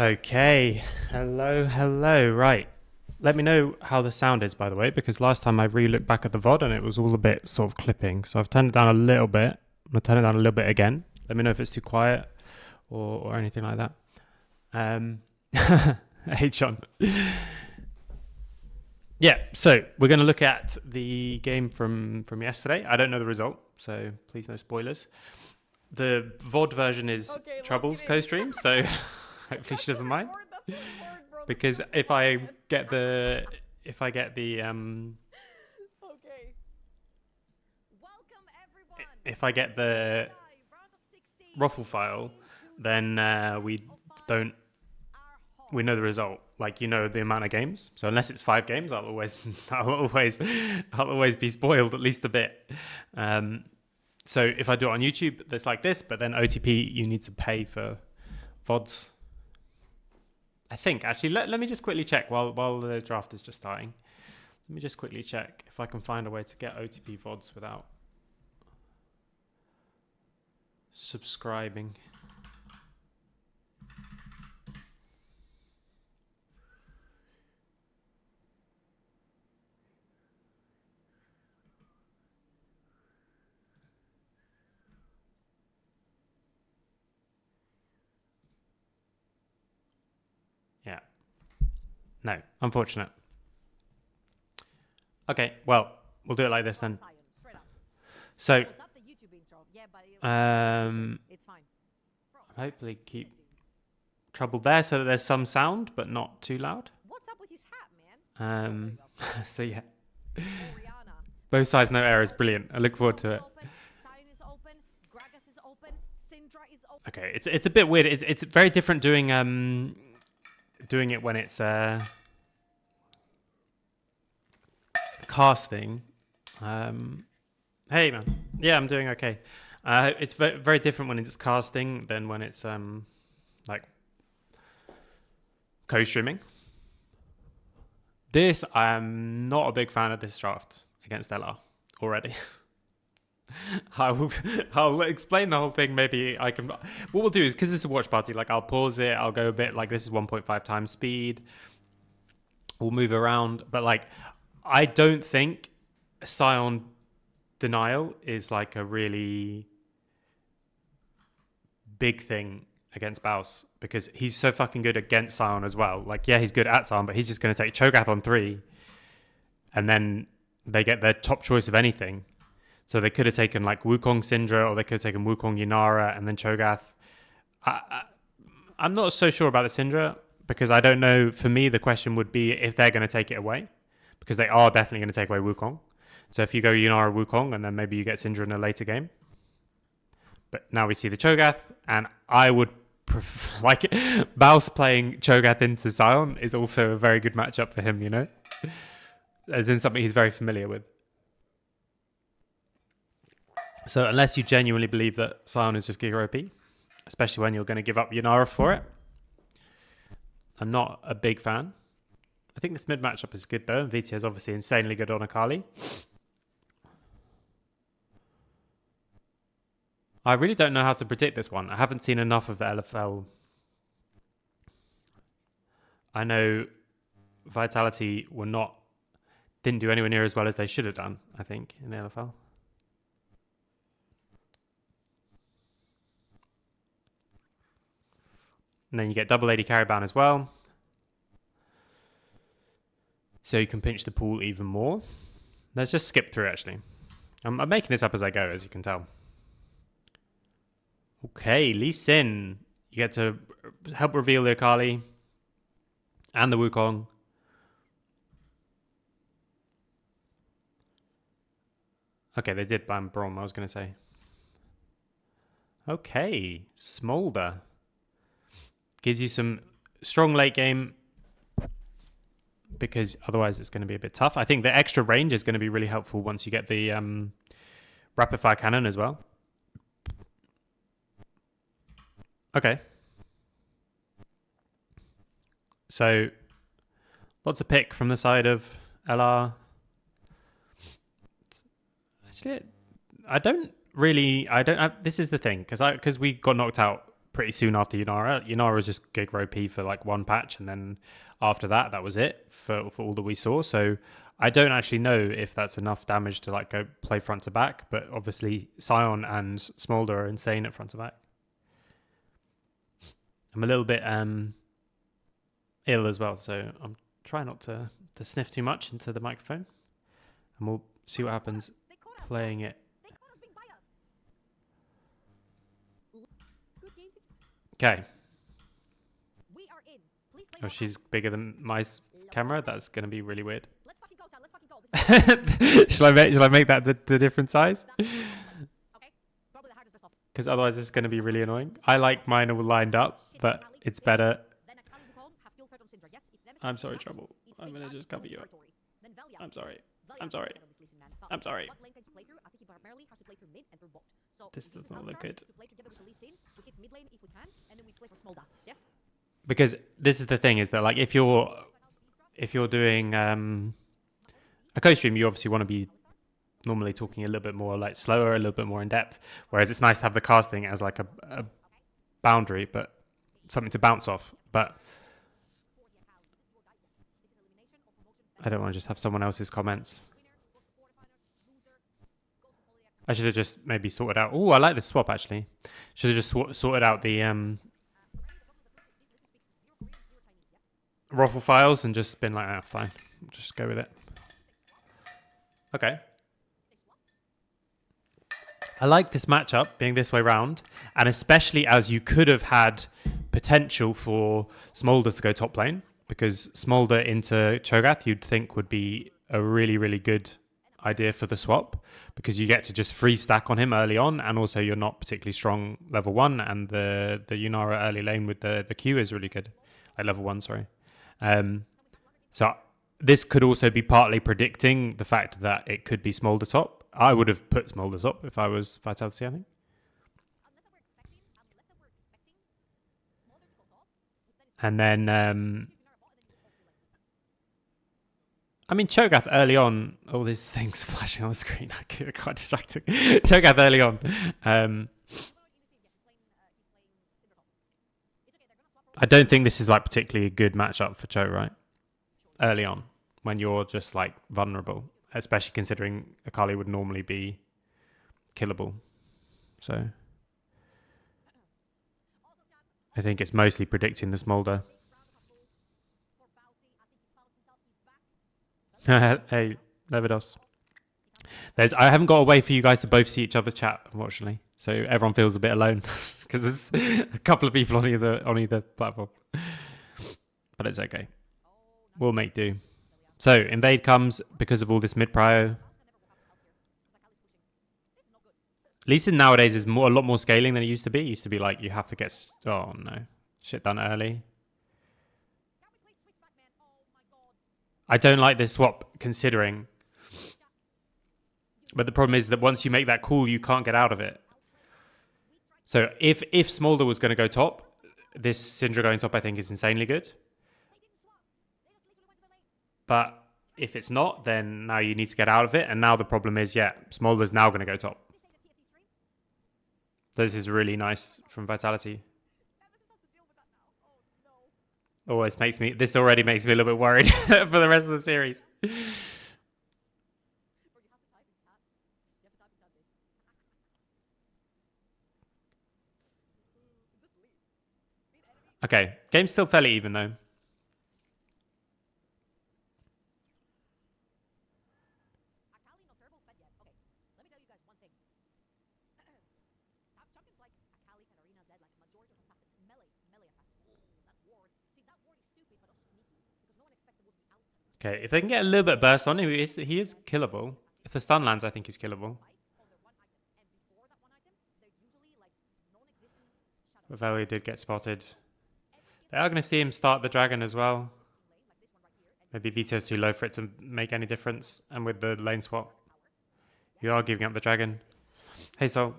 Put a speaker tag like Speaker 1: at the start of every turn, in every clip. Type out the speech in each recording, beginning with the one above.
Speaker 1: Okay, hello. Right, let me know how the sound is, by the way, because last time I re-looked back at the VOD and it was all a bit sort of clipping. So I've turned it down a little bit. I'm gonna turn it down a little bit again. Let me know if it's too quiet or anything like that. Hey John. Yeah, so we're going to look at the game from yesterday. I don't know the result, so please no spoilers. The VOD version is Trouble's co-stream, so hopefully she doesn't mind. Because if I get the ruffle file, then we know the result. Like, you know, the amount of games. So unless it's 5 games, I'll always be spoiled at least a bit. So if I do it on YouTube, it's like this, but then OTP, you need to pay for VODs. I think, actually, let me just quickly check while the draft is just starting. Let me just quickly check if I can find a way to get OTP VODs without subscribing. Yeah. No, unfortunate. Okay, well, we'll do it like this then. So, hopefully keep Trouble there so that there's some sound, but not too loud.
Speaker 2: What's up with his hat, man?
Speaker 1: So yeah. Both sides, no errors. Brilliant. I look forward to it. Okay, it's a bit weird. It's very different doing it when it's casting. Hey man, yeah, I'm doing okay. It's very different when it's casting than when it's like co-streaming. This, I'm not a big fan of this draft against LR already. I'll explain the whole thing. Maybe I can. What we'll do is, because this is a watch party, like I'll pause it. I'll go a bit like this is 1.5 times speed. We'll move around, but like I don't think Scion denial is like a really big thing against Baus, because he's so fucking good against Scion as well. Like, yeah, he's good at Scion, but he's just going to take Cho'Gath on 3, and then they get their top choice of anything. So they could have taken like Wukong Syndra, or they could have taken Wukong Yunara and then Cho'Gath. I'm not so sure about the Syndra, because I don't know. For me, the question would be if they're going to take it away, because they are definitely going to take away Wukong. So if you go Yunara Wukong, and then maybe you get Syndra in a later game. But now we see the Cho'Gath, and I would prefer, like, Baus playing Cho'Gath into Scion is also a very good matchup for him, you know? As in something he's very familiar with. So unless you genuinely believe that Scion is just Giga OP, especially when you're going to give up Yunara for it, I'm not a big fan. I think this mid matchup is good though. VT is obviously insanely good on Akali. I really don't know how to predict this one. I haven't seen enough of the LFL. I know Vitality didn't do anywhere near as well as they should have done, I think, in the LFL. And then you get double AD carry ban as well. So you can pinch the pool even more. Let's just skip through, actually. I'm making this up as I go, as you can tell. Okay, Lee Sin. You get to help reveal the Akali and the Wukong. Okay, they did ban Braum, I was going to say. Okay, Smolder. Gives you some strong late game, because otherwise it's going to be a bit tough. I think the extra range is going to be really helpful once you get the rapid fire cannon as well. Okay. So lots of pick from the side of LR. Actually, this is the thing, because we got knocked out pretty soon after Yunara. Yunara was just gig row P for like one patch, and then after that, that was it for all that we saw. So I don't actually know if that's enough damage to like go play front to back, but obviously Scion and Smolder are insane at front to back. I'm a little bit ill as well, so I'm trying not to sniff too much into the microphone, and we'll see what happens playing it. Okay. Oh, she's bigger than my camera. That's going to be really weird. Shall I make that the different size? Because otherwise it's going to be really annoying. I like mine all lined up, but it's better. I'm sorry, Trouble. I'm going to just cover you up. I'm sorry. I'm sorry. I'm sorry. This does not look good. Because this is the thing, is that like if you're doing a co-stream, you obviously want to be normally talking a little bit more like slower, a little bit more in depth. Whereas it's nice to have the casting as like a boundary, but something to bounce off. But I don't want to just have someone else's comments. I should have just maybe sorted out. Oh, I like this swap actually. Should have just sorted out the Roffle files and just been like, ah, fine, just go with it. Okay. I like this matchup being this way round, and especially as you could have had potential for Smolder to go top lane, because Smolder into Cho'Gath you'd think would be a really, really good idea for the swap, because you get to just free stack on him early on, and also you're not particularly strong level 1, and the Yunara early lane with the Q is really good. Like level 1, sorry. So this could also be partly predicting the fact that it could be Smolder top. I would have put Smolder top if I was Vitality, I think. And then, I mean, Cho'Gath early on, all these things flashing on the screen, quite distracting. Cho'Gath early on. I don't think this is like particularly a good matchup for Cho, right? Early on, when you're just like vulnerable, especially considering Akali would normally be killable. So I think it's mostly predicting the Smolder. Hey, Levidos. I haven't got a way for you guys to both see each other's chat, unfortunately. So everyone feels a bit alone because there's a couple of people on either platform. But it's okay. We'll make do. So invade comes because of all this mid prio. Lee Sin nowadays is a lot more scaling than it used to be. It used to be like you have to get shit done early. I don't like this swap considering. But the problem is that once you make that call, you can't get out of it. So if Smolder was going to go top, this Syndra going top I think is insanely good. But if it's not, then now you need to get out of it. And now the problem is, Smolder's now going to go top. This is really nice from Vitality. This already makes me a little bit worried for the rest of the series. Okay, game's still fairly even though. Okay, if they can get a little bit of burst on him, he is killable. If the stun lands, I think he's killable. Reveille did get spotted. They are going to see him start the dragon as well. Maybe Vito's too low for it to make any difference. And with the lane swap, you are giving up the dragon. Hey, Sol.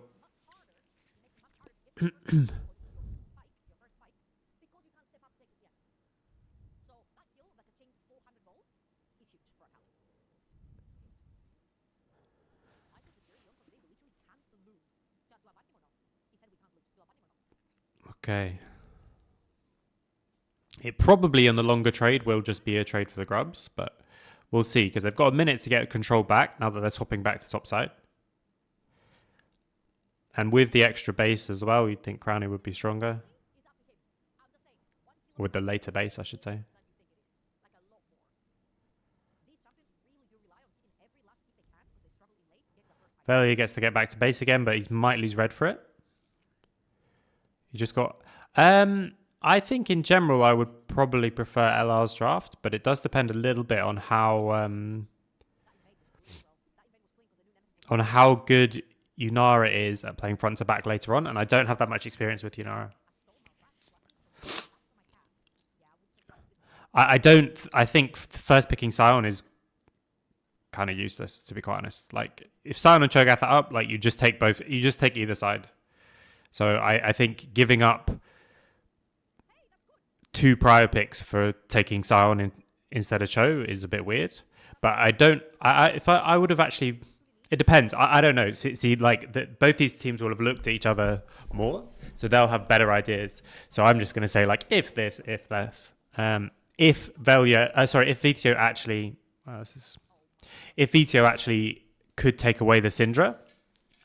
Speaker 1: Okay. It probably in the longer trade will just be a trade for the grubs, but we'll see because they've got a minute to get control back now that they're swapping back to top side. And with the extra base as well, you'd think Crownie would be stronger. With the later base, I should say. Velia gets to get back to base again, but he might lose red for it. You just got... I think in general, I would probably prefer LR's draft, but it does depend a little bit on how good Yunara is at playing front to back later on, and I don't have that much experience with Yunara. I think first picking Sion is kind of useless, to be quite honest. Like, if Sion and Cho'Gath are up, like, you just take both, you just take either side. So I think giving up 2 prior picks for taking Sion instead of Cho is a bit weird. But I would have actually, it depends. I don't know. See, like, both these teams will have looked at each other more, so they'll have better ideas. So I'm just going to say, like, if this. If VITO actually, if VITO actually could take away the Syndra,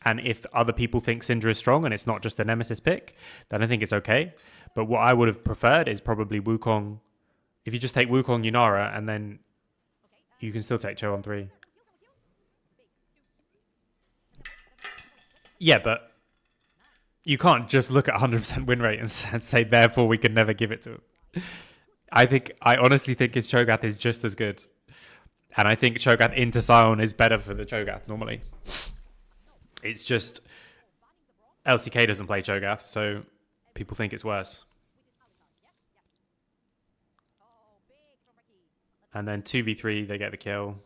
Speaker 1: and if other people think Syndra is strong and it's not just a Nemesis pick, then I think it's okay. But what I would have preferred is probably Wukong. If you just take Wukong Yunara, and then you can still take Cho on 3. Yeah, but you can't just look at 100% win rate and say, therefore, we can never give it to him. I honestly think his Cho'Gath is just as good. And I think Cho'Gath into Sion is better for the Cho'Gath normally. It's just LCK doesn't play Cho'Gath, so people think it's worse. And then 2v3, they get the kill.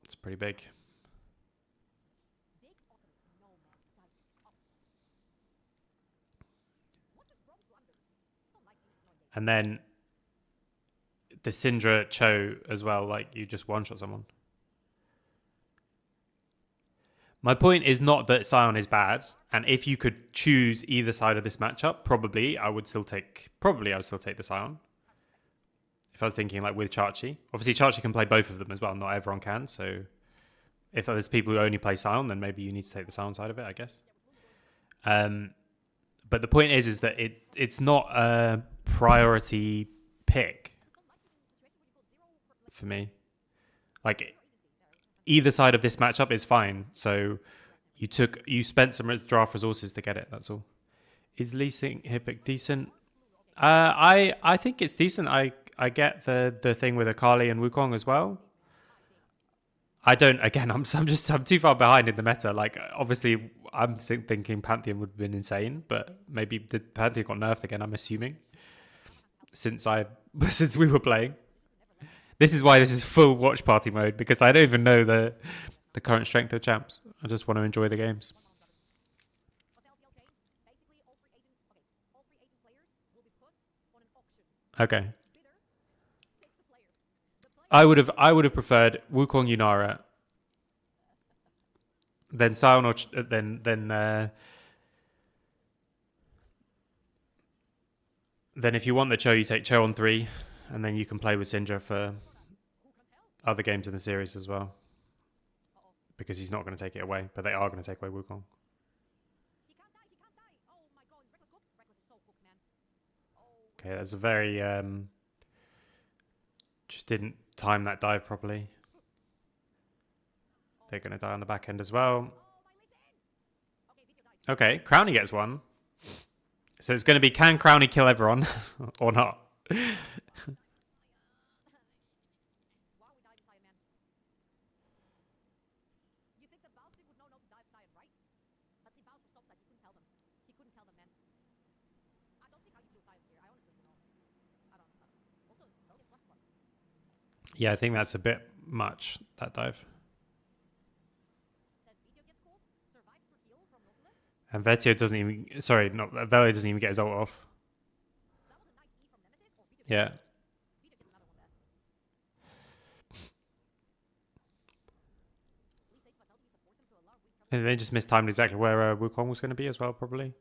Speaker 1: It's pretty big. And then the Syndra Cho as well, like, you just one-shot someone. My point is not that Sion is bad, and if you could choose either side of this matchup, probably I would still take the Sion. If I was thinking, like, with Chachi. Obviously, Chachi can play both of them as well. Not everyone can, so if there's people who only play Sion, then maybe you need to take the Sion side of it, I guess. But the point is that it's not a priority pick for me. Like, either side of this matchup is fine. So you spent some draft resources to get it. That's all. Is leasing Hippic decent? I think it's decent. I get the thing with Akali and Wukong as well. I don't. Again, I'm too far behind in the meta. Like, obviously, I'm thinking Pantheon would have been insane, but maybe the Pantheon got nerfed again. I'm assuming since we were playing. This is why this is full watch party mode, because I don't even know the current strength of champs. I just want to enjoy the games. Okay. I would have preferred Wukong Yunara, then Sion, or then if you want the Cho, you take Cho on 3, and then you can play with Syndra for other games in the series as well, because he's not going to take it away, but they are going to take away Wukong. Okay, that's a very just didn't time that dive properly. They're going to die on the back end as well. Okay, Crownie gets one. So it's going to be, can Crownie kill everyone or not? Yeah, I think that's a bit much, that dive. And Vetio doesn't even... Sorry, not Velia doesn't even get his ult off. Yeah. And they just mistimed exactly where Wukong was going to be as well, probably.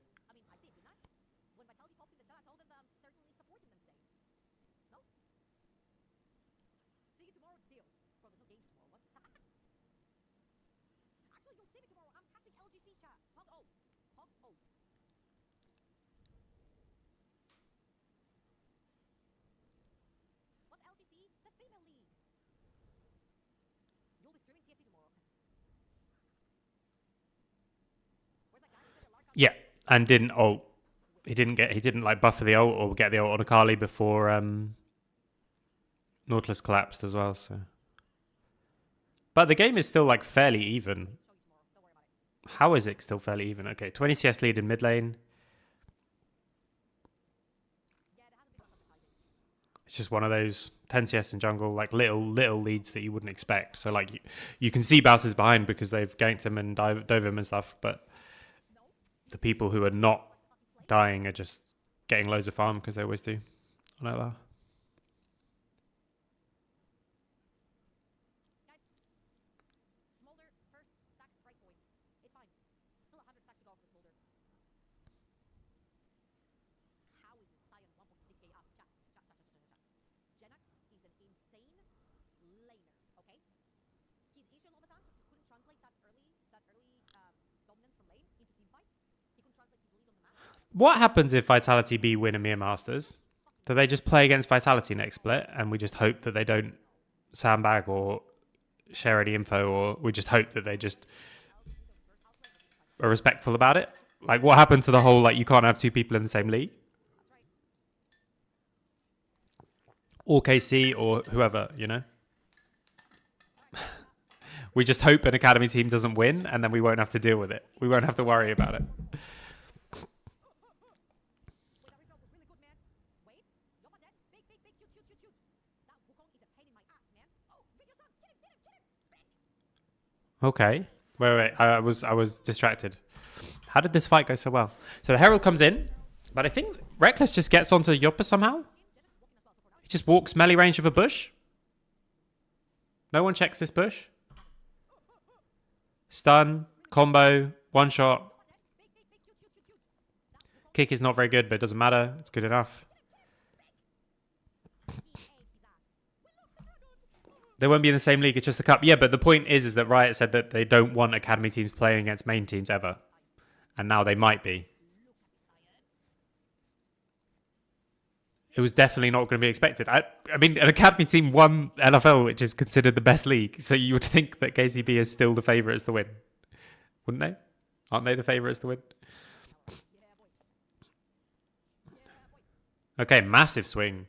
Speaker 1: Yeah, and didn't ult. He didn't like buffer the ult or get the ult on Akali before Nautilus collapsed as well. So, but the game is still like fairly even. How is it still fairly even? Okay, 20 CS lead in mid lane. It's just one of those 10 CS in jungle, like little leads that you wouldn't expect. So like you can see Bowser's behind because they've ganked him and dove him and stuff, but the people who are not dying are just getting loads of farm because they always do on LR. What happens if Vitality B win EMEA Masters? Do they just play against Vitality next split and we just hope that they don't sandbag or share any info, or we just hope that they just are respectful about it? Like, what happened to the whole, like, you can't have two people in the same league? Or KC or whoever, you know? We just hope an academy team doesn't win and then we won't have to deal with it. We won't have to worry about it. Okay. Wait. I was distracted. How did this fight go so well? So the Herald comes in, but I think Reckless just gets onto Yoppa somehow. He just walks melee range of a bush. No one checks this bush. Stun, combo, one shot. Kick is not very good, but it doesn't matter. It's good enough. They won't be in the same league, it's just the cup. Yeah, but the point is that Riot said that they don't want academy teams playing against main teams ever. And now they might be. It was definitely not going to be expected. I mean, an academy team won LFL, which is considered the best league. So you would think that KCB is still the favourites to win. Wouldn't they? Aren't they the favourites to win? Okay, massive swing.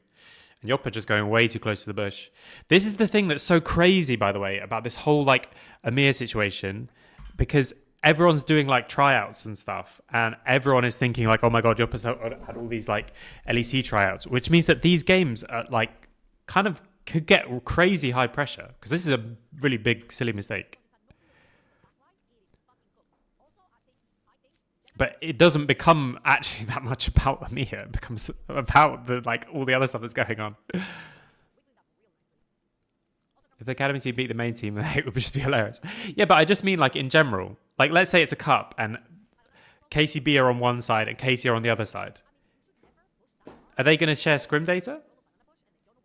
Speaker 1: And Yoppa just going way too close to the bush. This is the thing that's so crazy, by the way, about this whole like EMEA situation, because everyone's doing like tryouts and stuff, and everyone is thinking like, oh my god, Yoppa's had all these like LEC tryouts, which means that these games are like kind of could get crazy high pressure, because this is a really big silly mistake. But it doesn't become actually that much about EMEA. It becomes about the like all the other stuff that's going on. If the academy team beat the main team, it would just be hilarious. Yeah, but I just mean like in general. Like let's say it's a cup and KCB are on one side and KC are on the other side. Are they going to share scrim data?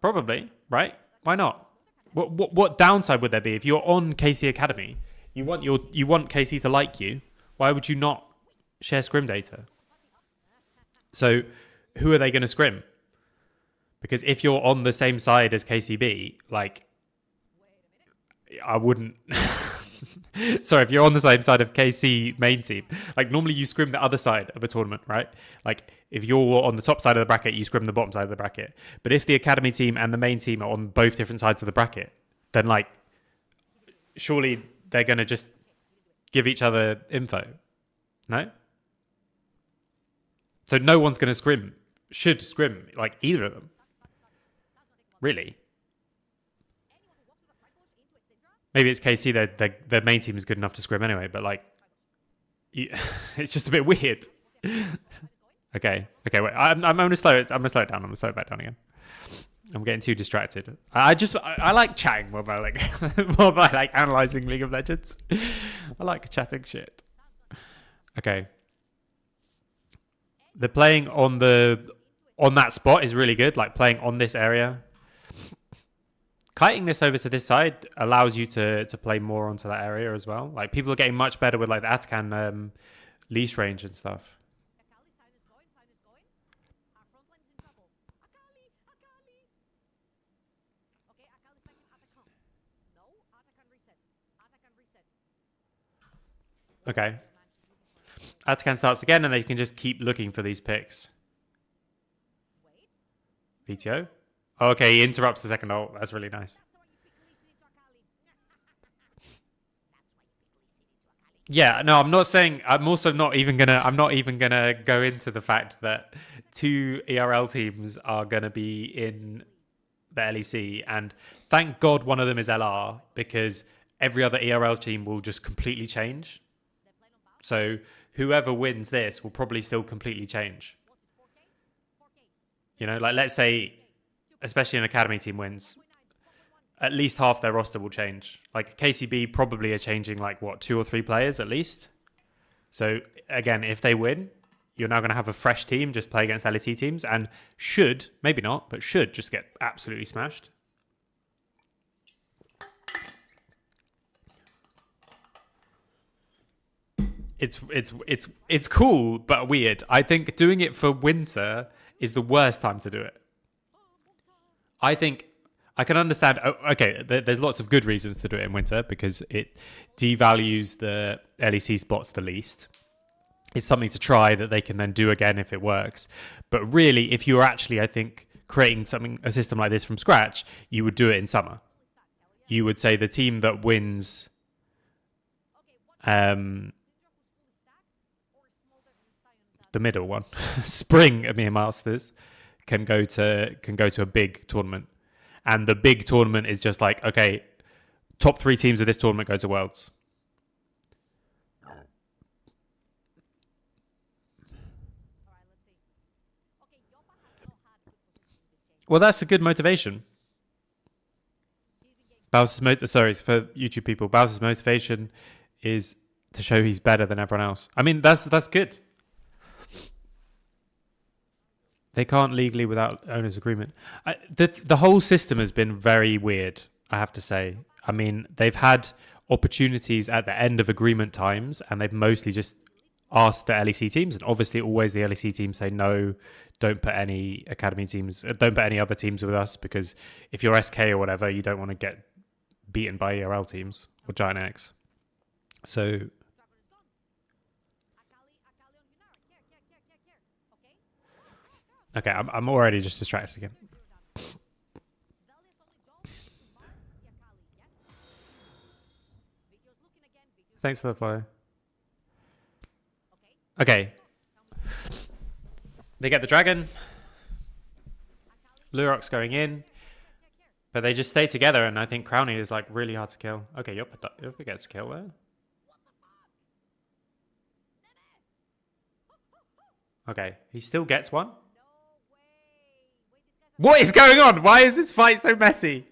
Speaker 1: Probably, right? Why not? What downside would there be if you're on KC Academy? You want KC to like you. Why would you not share scrim data? So who are they going to scrim? Because if you're on the same side as KCB, like I wouldn't. Sorry, if you're on the same side of KC main team, like normally you scrim the other side of a tournament, right? Like if you're on the top side of the bracket, you scrim the bottom side of the bracket. But if the academy team and the main team are on both different sides of the bracket, then like surely they're going to just give each other info, no? So no one's going to should scrim, like either of them. Really? Maybe it's KC, their main team is good enough to scrim anyway, but like, it's just a bit weird. Okay, wait, I'm going to slow it down. I'm going to slow it back down again. I'm getting too distracted. I like chatting more about like analysing League of Legends. I like chatting shit. Okay. The playing on that spot is really good, like playing on this area. kiting this over to this side allows you to play more onto that area as well. Like people are getting much better with like the Atakan leash range and stuff. Okay. Atakan starts again, and they can just keep looking for these picks. VTO? Oh, okay, he interrupts the second ult. That's really nice. Yeah, no, I'm not saying. I'm also not even gonna. I'm not even gonna go into the fact that 2 ERL teams are gonna be in the LEC, and thank God one of them is LR, because every other ERL team will just completely change. So whoever wins this will probably still completely change. You know, like let's say, especially an academy team wins, at least half their roster will change. Like KCB probably are changing like what, 2 or 3 players at least. So again, if they win, you're now going to have a fresh team just play against LEC teams, and should, maybe not, but should just get absolutely smashed. It's cool but weird. I think doing it for winter is the worst time to do it. I think I can understand. Okay, there's lots of good reasons to do it in winter because it devalues the LEC spots the least. It's something to try that they can then do again if it works. But really, if you're actually, I think, creating a system like this from scratch, you would do it in summer. You would say the team that wins the middle one, Spring EMEA Masters, can go to a big tournament, and the big tournament is just like, okay, top 3 teams of this tournament go to Worlds. Well, that's a good motivation. Sorry for YouTube people. Bowser's motivation is to show he's better than everyone else. I mean, that's good. They can't legally without owner's agreement. The whole system has been very weird, I have to say. I mean, they've had opportunities at the end of agreement times, and they've mostly just asked the LEC teams, and obviously always the LEC teams say no, don't put any academy teams, don't put any other teams with us, because if you're SK or whatever, you don't want to get beaten by ERL teams or Giant X. So okay, I'm already just distracted again. Thanks for the follow. Okay. They get the dragon. Lurok's going in. But they just stay together, and I think Crownie is like really hard to kill. Okay, Yopa gets a kill there. Okay, he still gets one. What is going on? Why is this fight so messy?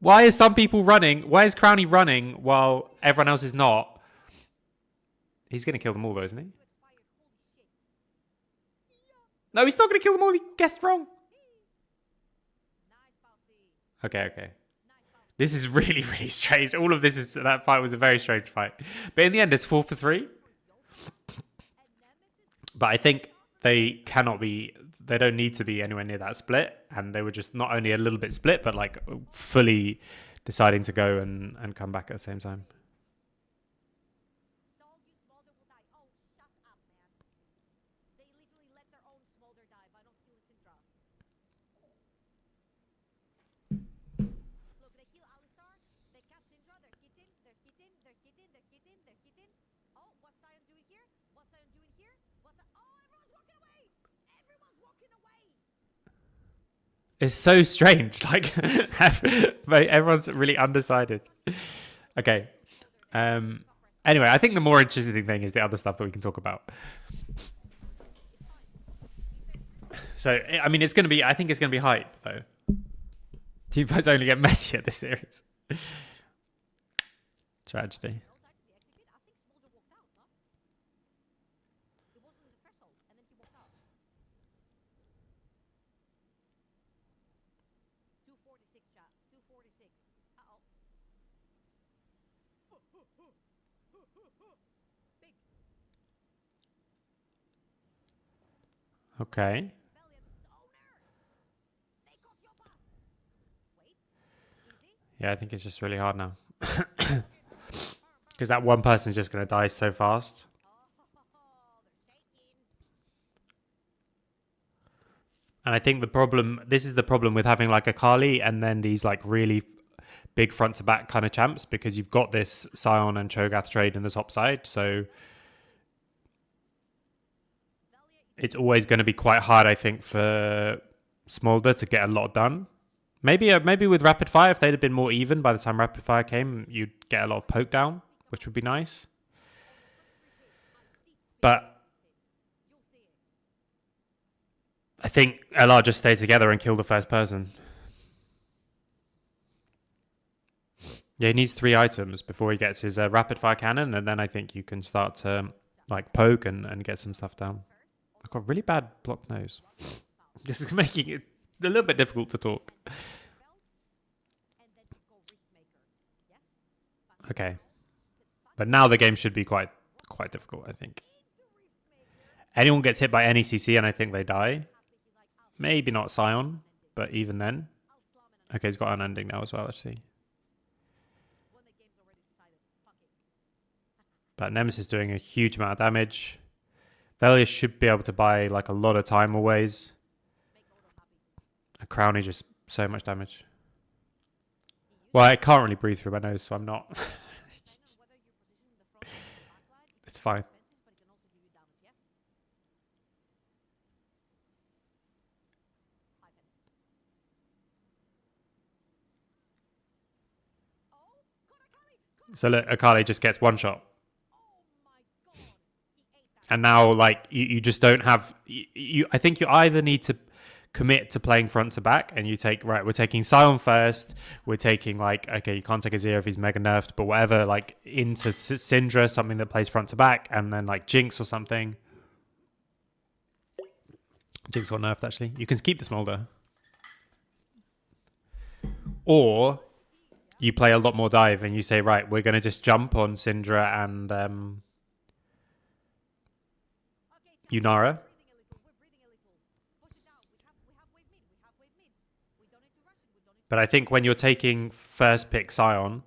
Speaker 1: Why is some people running? Why is Crownie running while everyone else is not? He's going to kill them all though, isn't he? No, he's not going to kill them all. He guessed wrong. Okay. This is really, really strange. All of this is... That fight was a very strange fight. But in the end, it's 4 for 3. But I think they cannot be... They don't need to be anywhere near that split. And they were just not only a little bit split, but like fully deciding to go and come back at the same time. It's so strange. Like, everyone's really undecided. Okay. Anyway, I think the more interesting thing is the other stuff that we can talk about. So, I mean, it's going to be... I think it's going to be hype, though. Team fights only get messier this series. Tragedy. Okay. Yeah, I think it's just really hard now. Because that one person's just going to die so fast. And I think this is the problem with having like a Kali and then these like really big front to back kind of champs, because you've got this Sion and Cho'Gath trade in the top side. So it's always going to be quite hard, I think, for Smolder to get a lot done. Maybe with Rapid Fire, if they'd have been more even by the time Rapid Fire came, you'd get a lot of poke down, which would be nice. But I think LR just stay together and kill the first person. Yeah, he needs 3 items before he gets his rapid fire cannon, and then I think you can start to like poke and get some stuff down. I've got really bad blocked nose. This is making it a little bit difficult to talk. Okay. But now the game should be quite difficult, I think. Anyone gets hit by any CC and I think they die. Maybe not Sion, but even then. Okay, he's got unending now as well, actually. But Nemesis is doing a huge amount of damage. Velia should be able to buy like a lot of time always. A Crownie just so much damage. Well, I can't really breathe through my nose, so I'm not. It's fine. So look, Akali just gets one shot. And now, like, you just don't have... I think you either need to commit to playing front to back, and you take... Right, we're taking Sion first. We're taking, like... Okay, you can't take Azir if he's mega nerfed, but whatever, like, into Syndra, something that plays front to back, and then, like, Jinx or something. Jinx got nerfed, actually. You can keep the Smolder. Or... you play a lot more dive and you say, right, we're going to just jump on Syndra and Yunara. But I think when you're taking first pick Sion,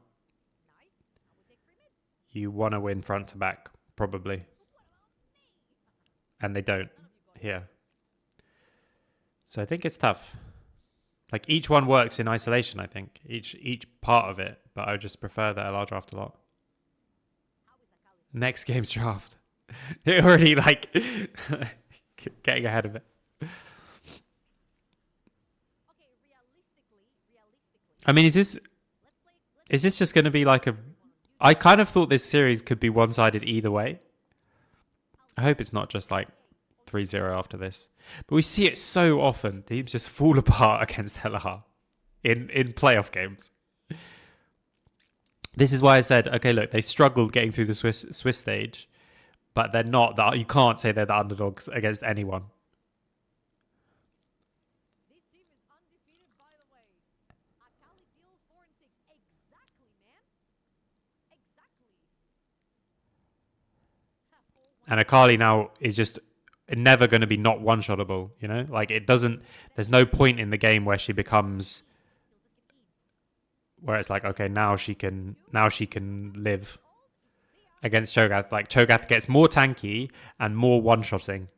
Speaker 1: you want to win front to back, probably. And they don't here. So I think it's tough. Like, each one works in isolation, I think. Each part of it. But I would just prefer the LR draft a lot. Next game's draft. It already, like, getting ahead of it. I mean, is this just going to be like a... I kind of thought this series could be one-sided either way. I hope it's not just like 3-0 after this. But we see it so often. Teams just fall apart against LR in playoff games. This is why I said, okay, look, they struggled getting through the Swiss stage, but they're not that. You can't say they're the underdogs against anyone.
Speaker 2: This team is undefeated, by the way. Akali deal 4 and 6. Exactly, man. Exactly.
Speaker 1: And Akali now is just never going to be not one-shottable, you know? Like, it doesn't... There's no point in the game where she becomes... where it's like, okay, now she can live against Cho'Gath. Like, Cho'Gath gets more tanky and more one-shotting.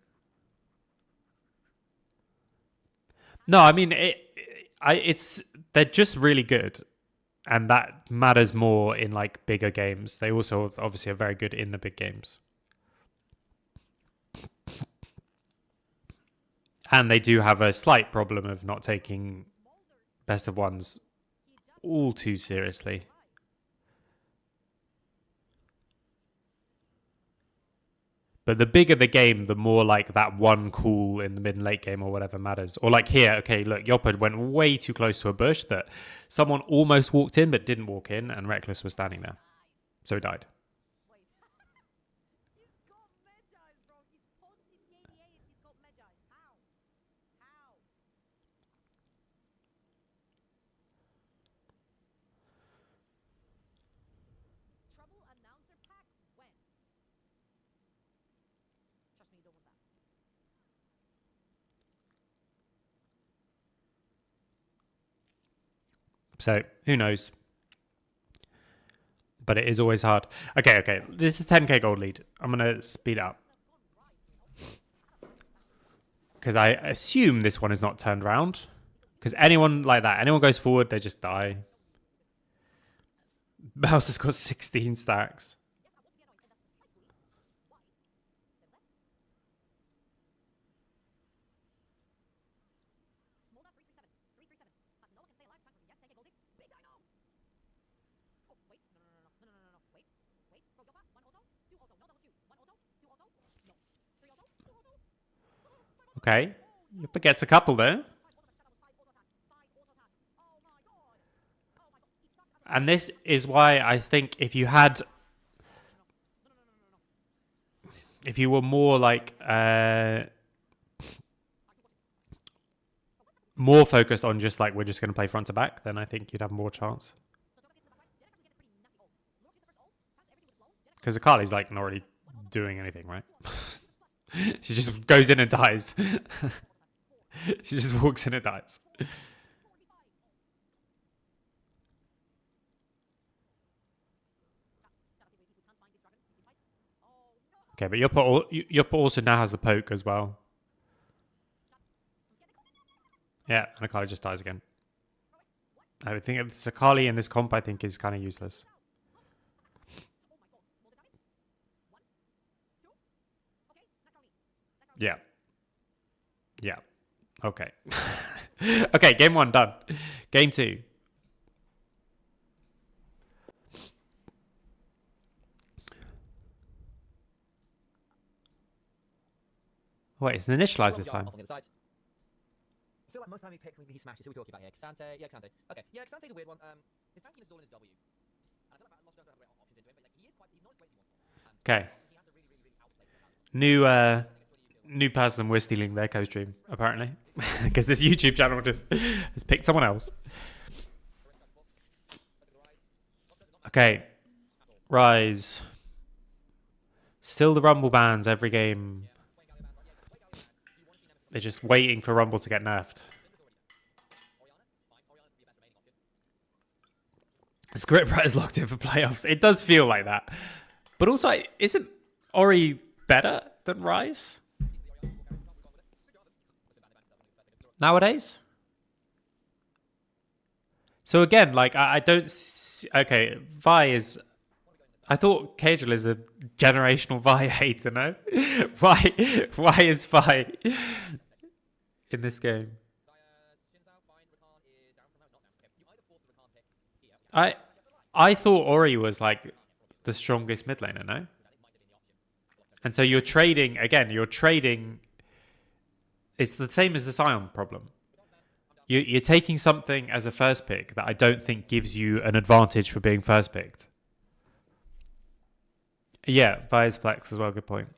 Speaker 1: No, I mean, they're just really good. And that matters more in, like, bigger games. They also, obviously, are very good in the big games. And they do have a slight problem of not taking best of ones all too seriously. But the bigger the game, the more like that one call in the mid and late game or whatever matters. Or like here, okay, look, Yopad went way too close to a bush that someone almost walked in but didn't walk in, and Reckless was standing there. So he died. So who knows? But it is always hard. Okay. This is 10k gold lead. I'm going to speed up. Because I assume this one is not turned around. Because anyone like that, anyone goes forward, they just die. Mouse has got 16 stacks. Okay. Yuppa gets a couple there. And this is why I think if you were more like more focused on just like we're just going to play front to back, then I think you'd have more chance. Because Akali's like not really doing anything, right? She just goes in and dies. She just walks in and dies. Okay, but Yuppa also now has the poke as well. Yeah, and Akali just dies again. I think this Akali in this comp, I think, is kind of useless. Yeah. Yeah. Okay. Okay, game 1 done. Game 2. Wait, it's initialized this time.
Speaker 3: I feel like most time we pick he smashes. Who are we talking about here? Xante? Yeah, Xante. Okay, yeah, Xante's a weird one. His tankiness is all in his W. And I feel like Lost don't have great options into him, but like, he is quite, he's not as great as he wants.
Speaker 1: Okay.
Speaker 3: He has to really outplay
Speaker 1: New person we're stealing their co-stream, apparently. Because this YouTube channel just has picked someone else. Okay. Rise. Still the Rumble bans every game. They're just waiting for Rumble to get nerfed. Script is locked in for playoffs. It does feel like that. But also, isn't Ori better than Rise? Nowadays? So again, like, I don't see... Okay, Vi is... I thought Cagel is a generational Vi hater, no? Why is Vi in this game? I thought Ori was like the strongest mid laner, no? And so you're trading, again, it's the same as the Sion problem. You're taking something as a first pick that I don't think gives you an advantage for being first picked. Yeah, Vi's flex as well, good point.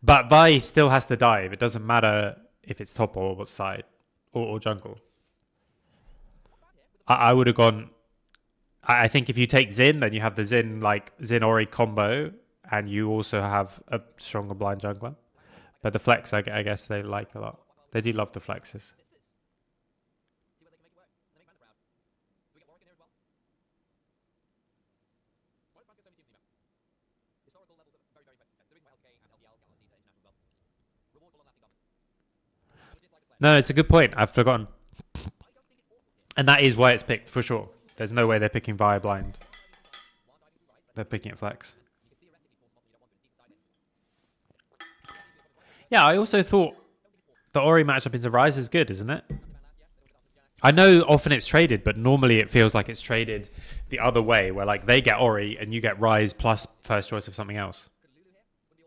Speaker 1: But Vi still has to dive. It doesn't matter if it's top or side or jungle. I would have gone... I think if you take Xin, then you have the Xin Ori combo, and you also have a stronger blind jungler. But the flex, I guess they like a lot. They do love the flexes. No, it's a good point. I've forgotten. And that is why it's picked, for sure. There's no way they're picking Vi blind. They're picking it flex. Yeah, I also thought the Ori matchup into Rise is good, isn't it? I know often it's traded, but normally it feels like it's traded the other way, where like they get Ori and you get Rise plus first choice of something else.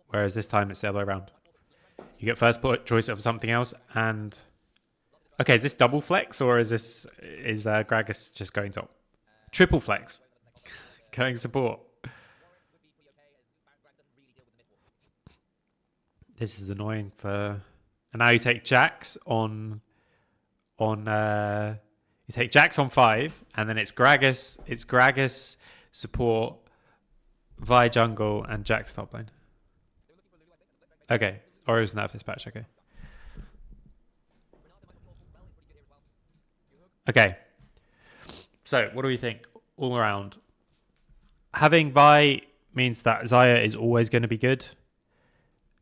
Speaker 1: Whereas this time it's the other way around. You get first choice of something else and... Okay, is this double flex or is Gragas just going top? Triple flex. Going support. This is annoying for... And now you take Jax on... You take Jax on 5 and then it's Gragas, support, Vi jungle and Jax top lane. Okay. Orio's nerf this patch, okay. Okay. So, what do we think all around? Having Vi means that Zaya is always going to be good.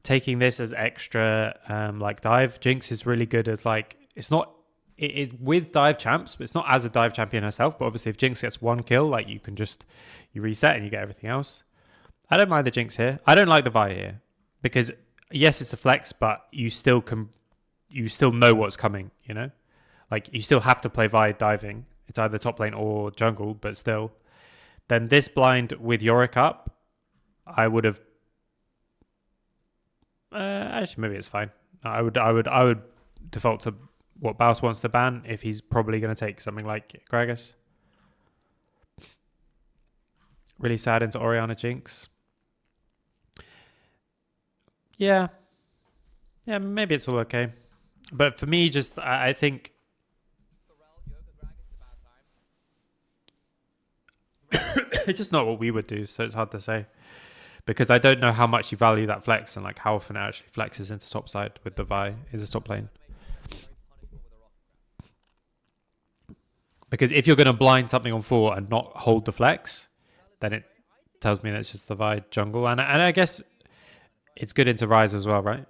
Speaker 1: Taking this as extra like dive, Jinx is really good as like it's not it with dive champs, but it's not as a dive champion herself. But obviously, if Jinx gets one kill, like you can just you reset and you get everything else. I don't mind the Jinx here. I don't like the Vi here because yes, it's a flex, but you still know what's coming. You know, like you still have to play Vi diving. It's either top lane or jungle, but still. Then this blind with Yorick up, I would have. Actually, maybe it's fine. I would default to what Baus wants to ban if he's probably going to take something like Gragas. Really sad into Orianna Jinx. Yeah, maybe it's all okay. But for me, just I think it's just not what we would do, so it's hard to say. Because I don't know how much you value that flex and like how often it actually flexes into top side with the Vi is a top lane. Because if you're going to blind something on 4 and not hold the flex, then it tells me that it's just the Vi jungle. And I guess it's good into Ryze as well, right?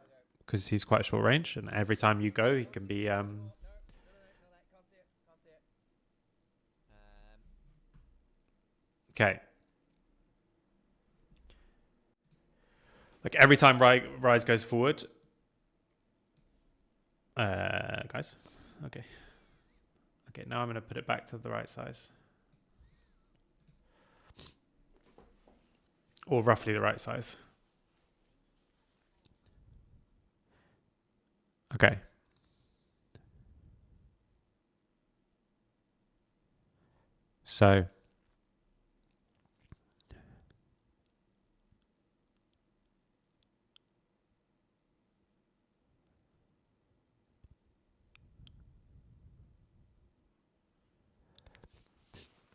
Speaker 1: Because he's quite short range and every time you go, he can be... Okay. Like every time Ryze goes forward. Guys. Okay. Okay, now I'm going to put it back to the right size. Or roughly the right size. Okay. So...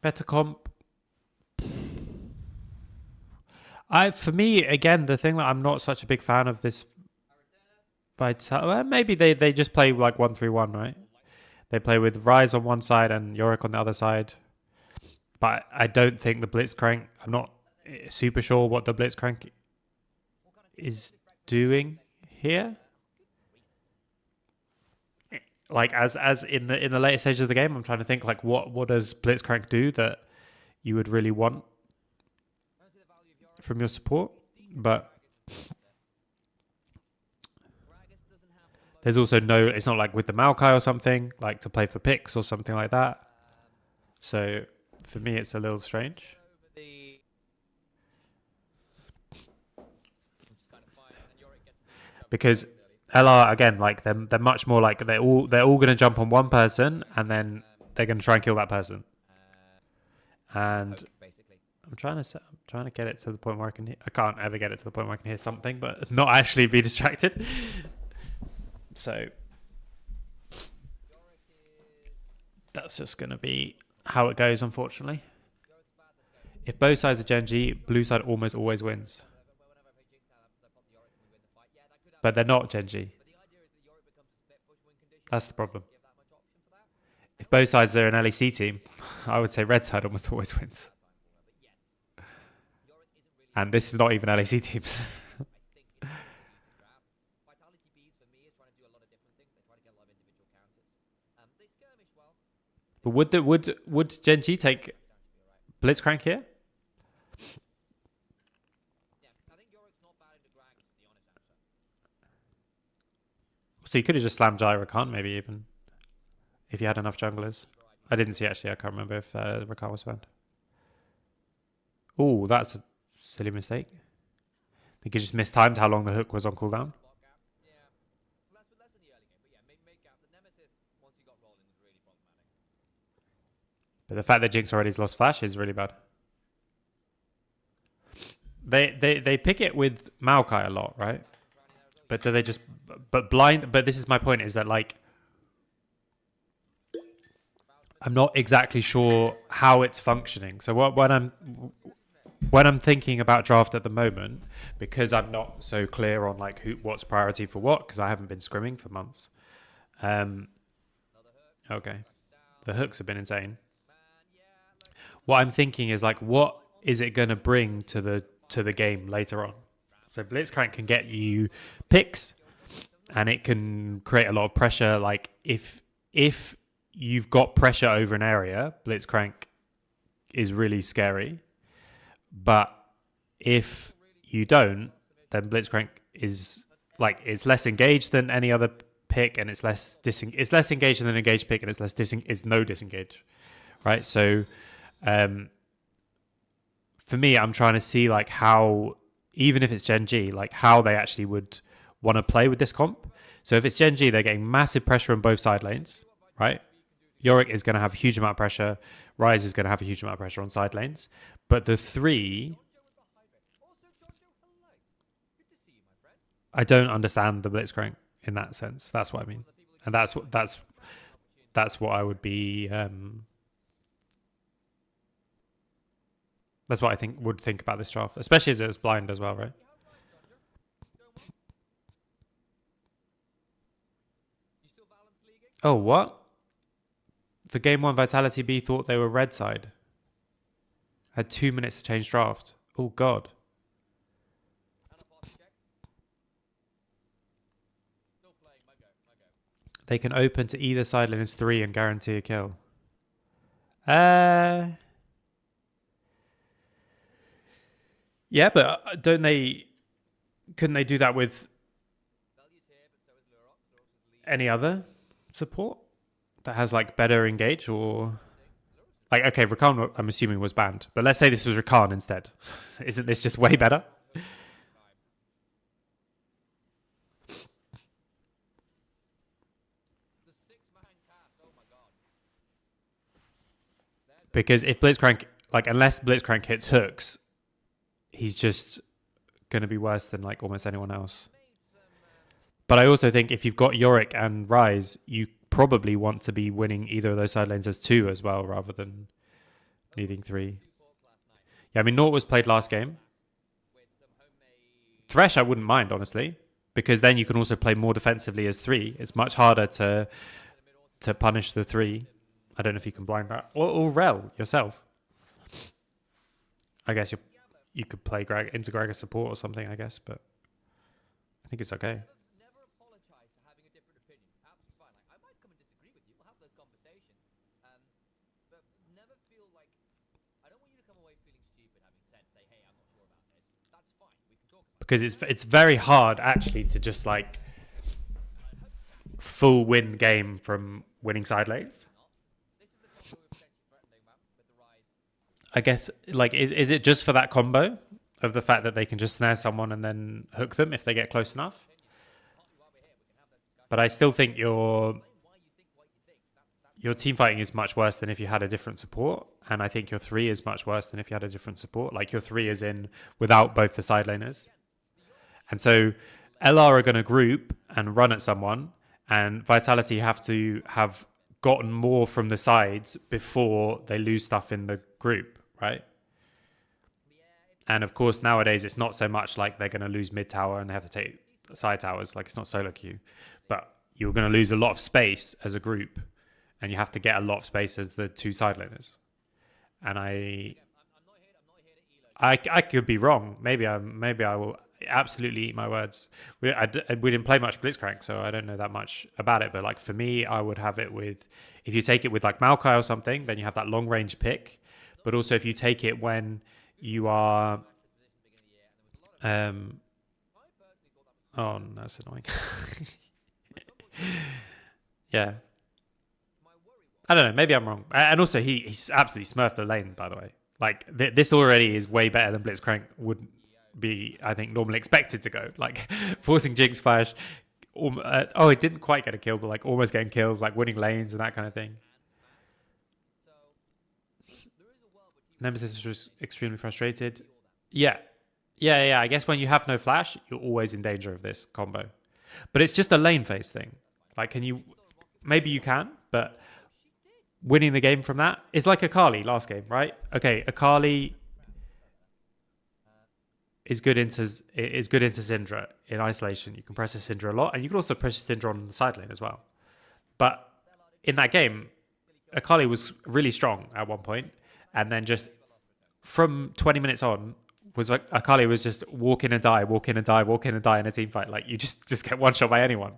Speaker 1: Better comp. For me, again, the thing that I'm not such a big fan of this maybe they just play like 1-3-1, right? They play with Ryze on one side and Yorick on the other side. But I don't think the Blitzcrank, I'm not super sure what the Blitzcrank is doing here. Like as in the later stage of the game, I'm trying to think like what does Blitzcrank do that you would really want from your support, but there's also it's not like with the Maokai or something like to play for picks or something like that. So for me, it's a little strange. Because LR again, like they're much more like they're all going to jump on one person and then they're going to try and kill that person. And I'm trying to get it to the point where I can't ever get it to the point where I can hear something, but not actually be distracted. So that's just going to be how it goes, unfortunately. If both sides are Genji, blue side almost always wins. But they're not Genji. That's the problem. If both sides are an LEC team, I would say red side almost always wins. And this is not even LEC teams. But would Genji take Blitzcrank here? So you could have just slammed Rakan, maybe even, if you had enough junglers. I didn't see actually. I can't remember if Rakan was banned. Oh, that's a silly mistake. I think he just mistimed how long the hook was on cooldown. But the fact that Jinx already has lost flash is really bad. They pick it with Maokai a lot, right? But do they just blind? But this is my point: is that like I'm not exactly sure how it's functioning. So when I'm thinking about draft at the moment, because I'm not so clear on like what's priority for what, because I haven't been scrimming for months. Okay, the hooks have been insane. What I'm thinking is like, what is it going to bring to the game later on? So Blitzcrank can get you picks, and it can create a lot of pressure. Like if you've got pressure over an area, Blitzcrank is really scary. But if you don't, then Blitzcrank is like, it's less engaged than any other pick, and it's less engaged than an engaged pick, and it's no disengage, right? So for me, I'm trying to see like how, even if it's Gen G, like how they actually would want to play with this comp. So if it's Gen G, they're getting massive pressure on both side lanes, right? Yorick is going to have a huge amount of pressure. Ryze is going to have a huge amount of pressure on side lanes. But the three, I don't understand the Blitzcrank in that sense. That's what I mean, and that's what I would be. That's what I would think about this draft, especially as it was blind as well, right? Oh, what? For game 1, Vitality B thought they were red side. Had 2 minutes to change draft. Oh, God. They can open to either side lane as 3 and guarantee a kill. Yeah, but couldn't they do that with any other support that has like better engage, or like, okay, Rakan I'm assuming was banned, but let's say this was Rakan instead. Isn't this just way better? Because if Blitzcrank, like, unless Blitzcrank hits hooks, he's just going to be worse than like almost anyone else. But I also think if you've got Yorick and Ryze, you probably want to be winning either of those side lanes as 2 as well, rather than needing 3. Yeah, I mean, Nort was played last game. Thresh, I wouldn't mind, honestly, because then you can also play more defensively as 3. It's much harder to punish the 3. I don't know if you can blind that. Or Rel yourself. I guess you could play into Gregor support or something, I guess, but I think it's okay.
Speaker 3: Never apologize for having a different opinion. Absolutely fine. Like, I might come and disagree with you. We'll have those conversations. But never feel like, I don't want you to come away feeling stupid having said, say, hey, I'm not sure about this. That's fine. We can talk about it.
Speaker 1: Because it's very hard actually to just like full win game from winning side lanes. I guess, like, is it just for that combo of the fact that they can just snare someone and then hook them if they get close enough? But I still think your team fighting is much worse than if you had a different support, and I think your 3 is much worse than if you had a different support. Like, your 3 is in without both the side laners. And so LR are going to group and run at someone, and Vitality have to have gotten more from the sides before they lose stuff in the group, right? And of course, nowadays, it's not so much like they're going to lose mid tower and they have to take side towers. Like, it's not solo queue. But you're going to lose a lot of space as a group, and you have to get a lot of space as the 2 side laners. And I could be wrong. Maybe I will absolutely eat my words. We didn't play much Blitzcrank, so I don't know that much about it. But like, for me, I would have it with, if you take it with like Maokai or something, then you have that long range pick. But also if you take it when you are, oh, that's annoying. Yeah. I don't know. Maybe I'm wrong. And also, he's absolutely smurfed the lane, by the way. Like, this already is way better than Blitzcrank would be, I think, normally expected to go. Like, forcing Jinx Flash. It didn't quite get a kill, but like almost getting kills, like winning lanes and that kind of thing. Nemesis is just extremely frustrated. Yeah. I guess when you have no flash, you're always in danger of this combo. But it's just a lane phase thing. Like, maybe you can, but winning the game from that is like Akali last game, right? Okay, Akali is good into Syndra in isolation. You can press a Syndra a lot, and you can also press a Syndra on the side lane as well. But in that game, Akali was really strong at one point, and then just from 20 minutes on was like Akali was just walk in and die, walk in and die, walk in and die in a team fight. Like you just get one shot by anyone.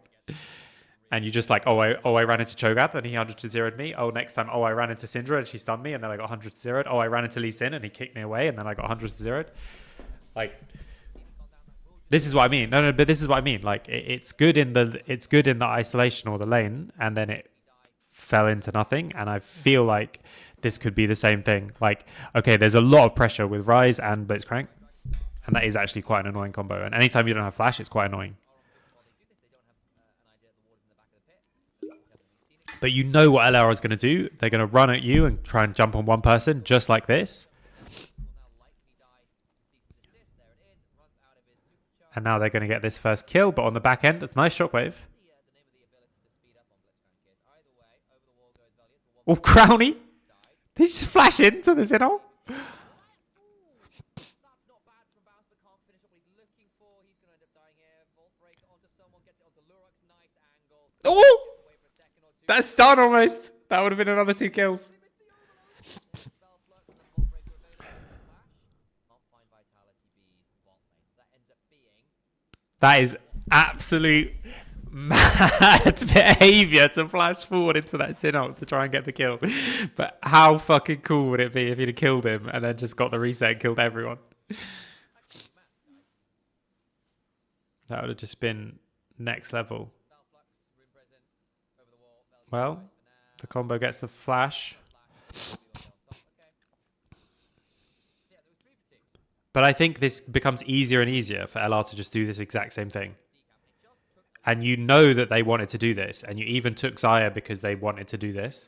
Speaker 1: And you just like, I ran into Cho'Gath and he 100 to 0'd me. Oh, next time, I ran into Syndra and she stunned me and then I got 100 to 0'd. Oh, I ran into Lee Sin and he kicked me away and then I got 100 to 0'd. Like, this is what I mean. No, but this is what I mean. Like, it's good in the isolation or the lane, and then it fell into nothing. And I feel like this could be the same thing. Like, okay, there's a lot of pressure with Ryze and Blitzcrank, and that is actually quite an annoying combo. And anytime you don't have flash, it's quite annoying. But you know what LR is going to do. They're going to run at you and try and jump on one person, just like this. And now they're going to get this first kill, but on the back end, it's a nice shockwave. Oh, Crowny! Did he just flash into the Sinnoh? Oh! That's done almost. That would have been another 2 kills. That is absolute mad behavior to flash forward into that Sinnoh to try and get the kill. But how fucking cool would it be if he'd have killed him and then just got the reset and killed everyone? That would have just been next level. Well, the combo gets the flash. But I think this becomes easier and easier for LR to just do this exact same thing. And you know that they wanted to do this. And you even took Xayah because they wanted to do this.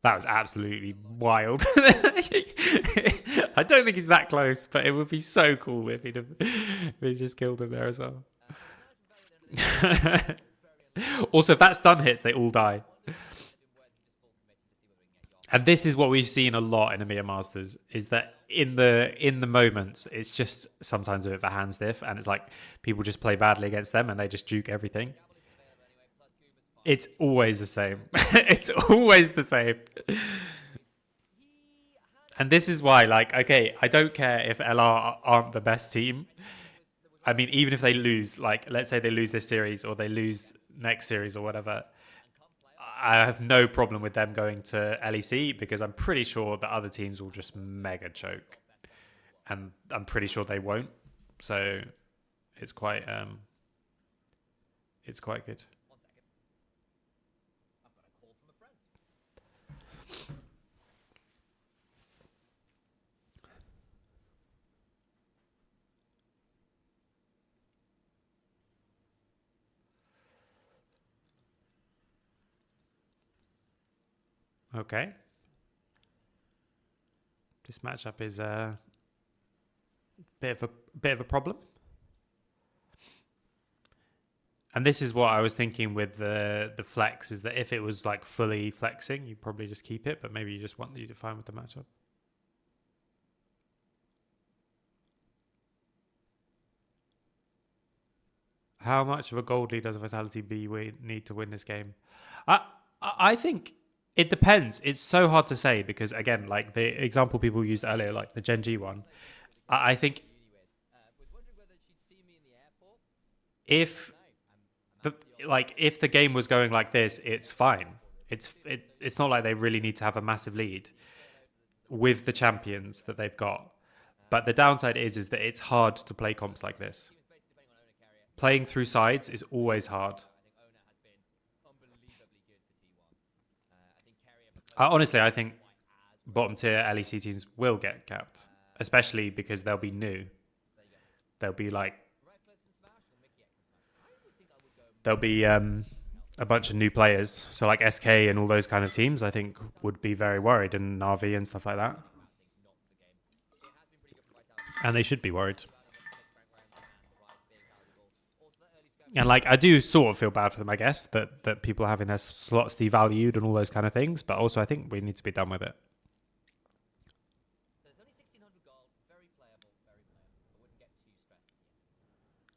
Speaker 1: That was absolutely wild. I don't think he's that close, but it would be so cool if he'd just killed him there as well. Also, if that stun hits, they all die. And this is what we've seen a lot in EMEA Masters, is that in the moments, it's just sometimes a bit of a hand stiff, and it's like people just play badly against them and they just juke everything. It's always the same. It's always the same. And this is why, like, okay, I don't care if LR aren't the best team. I mean, even if they lose, like, let's say they lose this series or they lose next series or whatever, I have no problem with them going to LEC because I'm pretty sure the other teams will just mega choke. And I'm pretty sure they won't. So it's quite good. Okay. This matchup is a bit of a problem. And this is what I was thinking with the flex, is that if it was like fully flexing, you probably just keep it, but maybe you just want you to find with the matchup. How much of a gold lead does Vitality B we need to win this game? I think it depends. It's so hard to say because, again, like the example people used earlier, like the Gen G one, I think if the game was going like this, it's fine. It's not like they really need to have a massive lead with the champions that they've got. But the downside is that it's hard to play comps like this. Playing through sides is always hard. Honestly, I think bottom tier LEC teams will get capped, especially because they'll be new. There'll be a bunch of new players. So like SK and all those kind of teams, I think, would be very worried, and Na'Vi and stuff like that. And they should be worried. And like, I do sort of feel bad for them, I guess, that people are having their slots devalued and all those kind of things. But also, I think we need to be done with it.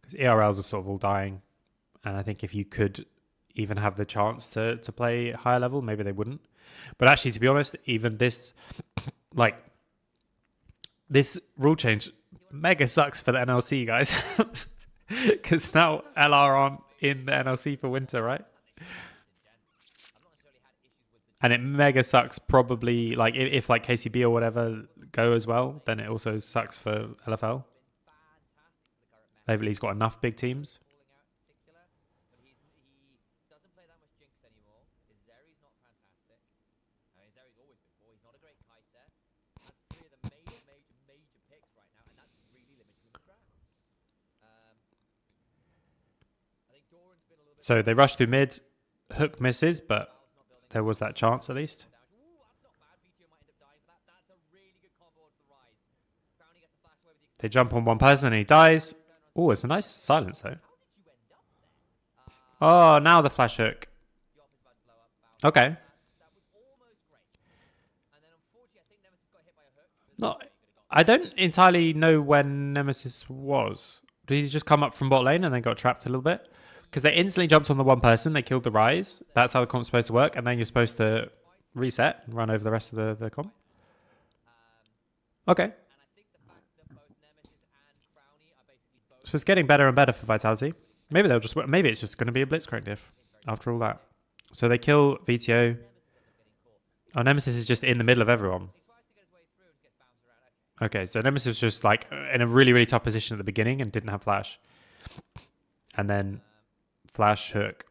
Speaker 1: Because ERLs are sort of all dying. And I think if you could even have the chance to play higher level, maybe they wouldn't. But actually, to be honest, even this, like, this rule change mega sucks for the NLC, guys. Because now LR aren't in the NLC for winter, right? And it mega sucks probably, like, if like KCB or whatever go as well, then it also sucks for LFL. They've at least got enough big teams. So they rush through mid, Hook misses, but there was that chance at least. They jump on one person and he dies. Oh, it's a nice silence though. Oh, now the flash hook. Okay. No, I don't entirely know when Nemesis was. Did he just come up from bot lane and then got trapped a little bit? Because they instantly jumped on the one person, they killed the Rise. That's how the comp's supposed to work, and then you're supposed to reset and run over the rest of the comp. Okay. So it's getting better and better for Vitality. Maybe it's just going to be a Blitzcrank diff after all that. So they kill VTO. Oh, Nemesis is just in the middle of everyone. Okay, so Nemesis was just like in a really, really tough position at the beginning and didn't have flash. And then flash hook.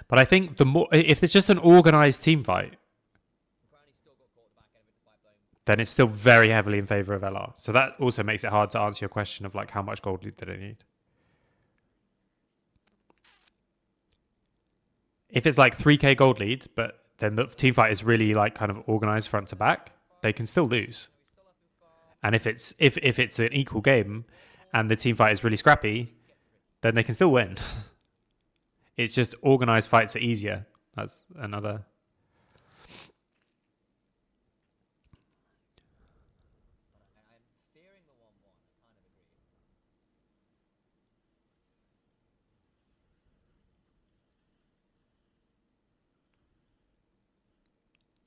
Speaker 1: But I think the more, if it's just an organized team fight, then it's still very heavily in favor of LR. So that also makes it hard to answer your question of like how much gold lead did they need. If it's like 3k gold lead, but then the team fight is really like kind of organized front to back, they can still lose. And if it's an equal game and the team fight is really scrappy, then they can still win. It's just organized fights are easier. That's another.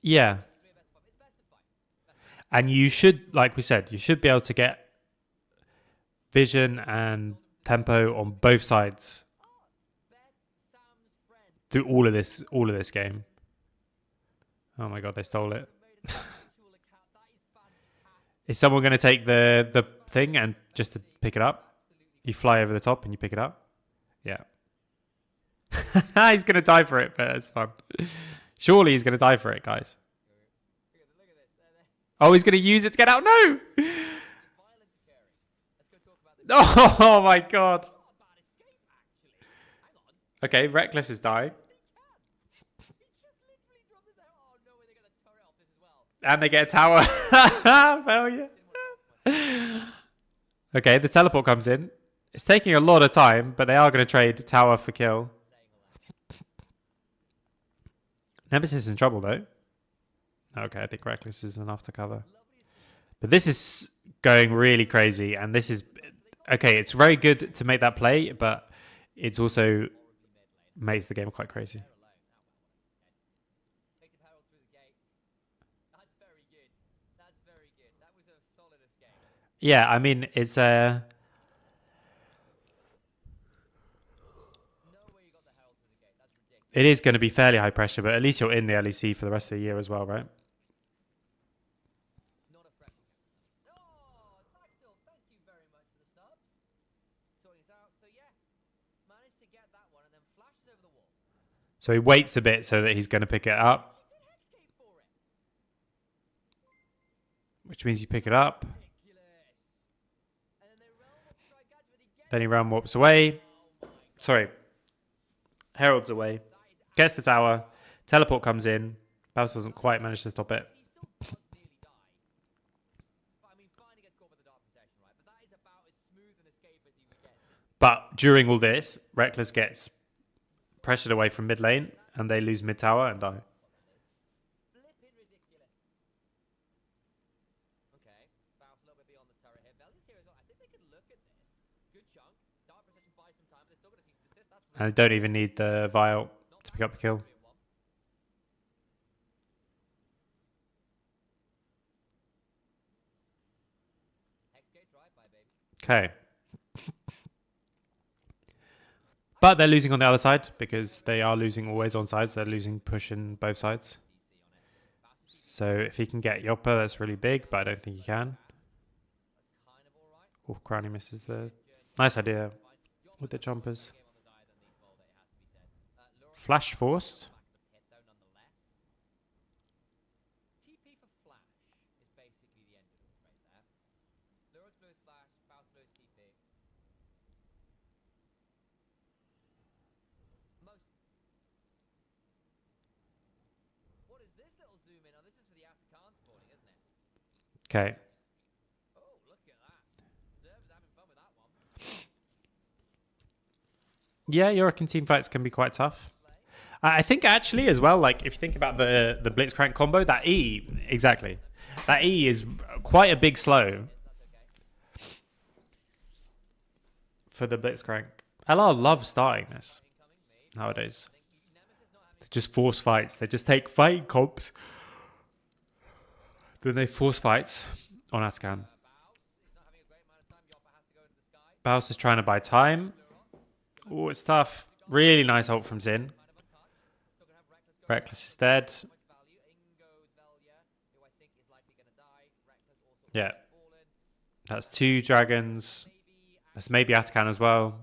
Speaker 1: Yeah. And you should, like we said, you should be able to get vision and tempo on both sides through all of this game. Oh my god, they stole it. Is someone going to take the thing and just to pick it up? You fly over the top and you pick it up? Yeah. He's going to die for it, but it's fun. Surely he's going to die for it, guys. Oh, he's going to use it to get out. No! Oh my god. Okay, Reckless is dying. And they get a tower. Failure. Okay, the teleport comes in. It's taking a lot of time, but they are going to trade tower for kill. Nemesis is in trouble, though. Okay, I think Reckless is enough to cover. But this is going really crazy, and this is... Okay, it's very good to make that play, but it's also makes the game quite crazy. Yeah, I mean, it's a... It is going to be fairly high pressure, but at least you're in the LEC for the rest of the year as well, right? So he waits a bit so that he's going to pick it up. Which means you pick it up. Then he realm warps away. Sorry. Heralds away. Gets the tower. Teleport comes in. Baus doesn't quite manage to stop it. But during all this, Reckless gets pressured away from mid lane, and they lose mid tower and die.
Speaker 3: good chunk. Dark Procession buys some time, but they're still going to cease desist. That's
Speaker 1: And they don't even need the Vial to pick up the kill.
Speaker 3: 3-1. Hexgate drive-by, baby.
Speaker 1: Okay. But they're losing on the other side because they are losing always on sides. They're losing push in both sides. So if he can get Yopper, that's really big, but I don't think he can.
Speaker 3: That's kind of all right.
Speaker 1: Oh, Crowley misses the... Nice idea with the jumpers. Flash forced.
Speaker 3: TP for Flash is basically the end of it right there. Lurix blows Flash, Faust blows TP. What is this little zoom in? Oh, this is for the Atakan spawning, isn't it?
Speaker 1: Okay.
Speaker 3: Oh, look at that. Observer's having fun with that one.
Speaker 1: Yeah, Yorick team fights can be quite tough. I think actually as well, like if you think about the Blitzcrank combo, that E, exactly. That E is quite a big slow for the Blitzcrank. LR loves starting this nowadays. They just force fights. They just take fighting comps. Then they force fights on Atkan. Baus is trying to buy time. Oh, it's tough. Really nice ult from Xin. Reckless is dead. Yeah. That's 2 dragons. That's maybe Atakan as well.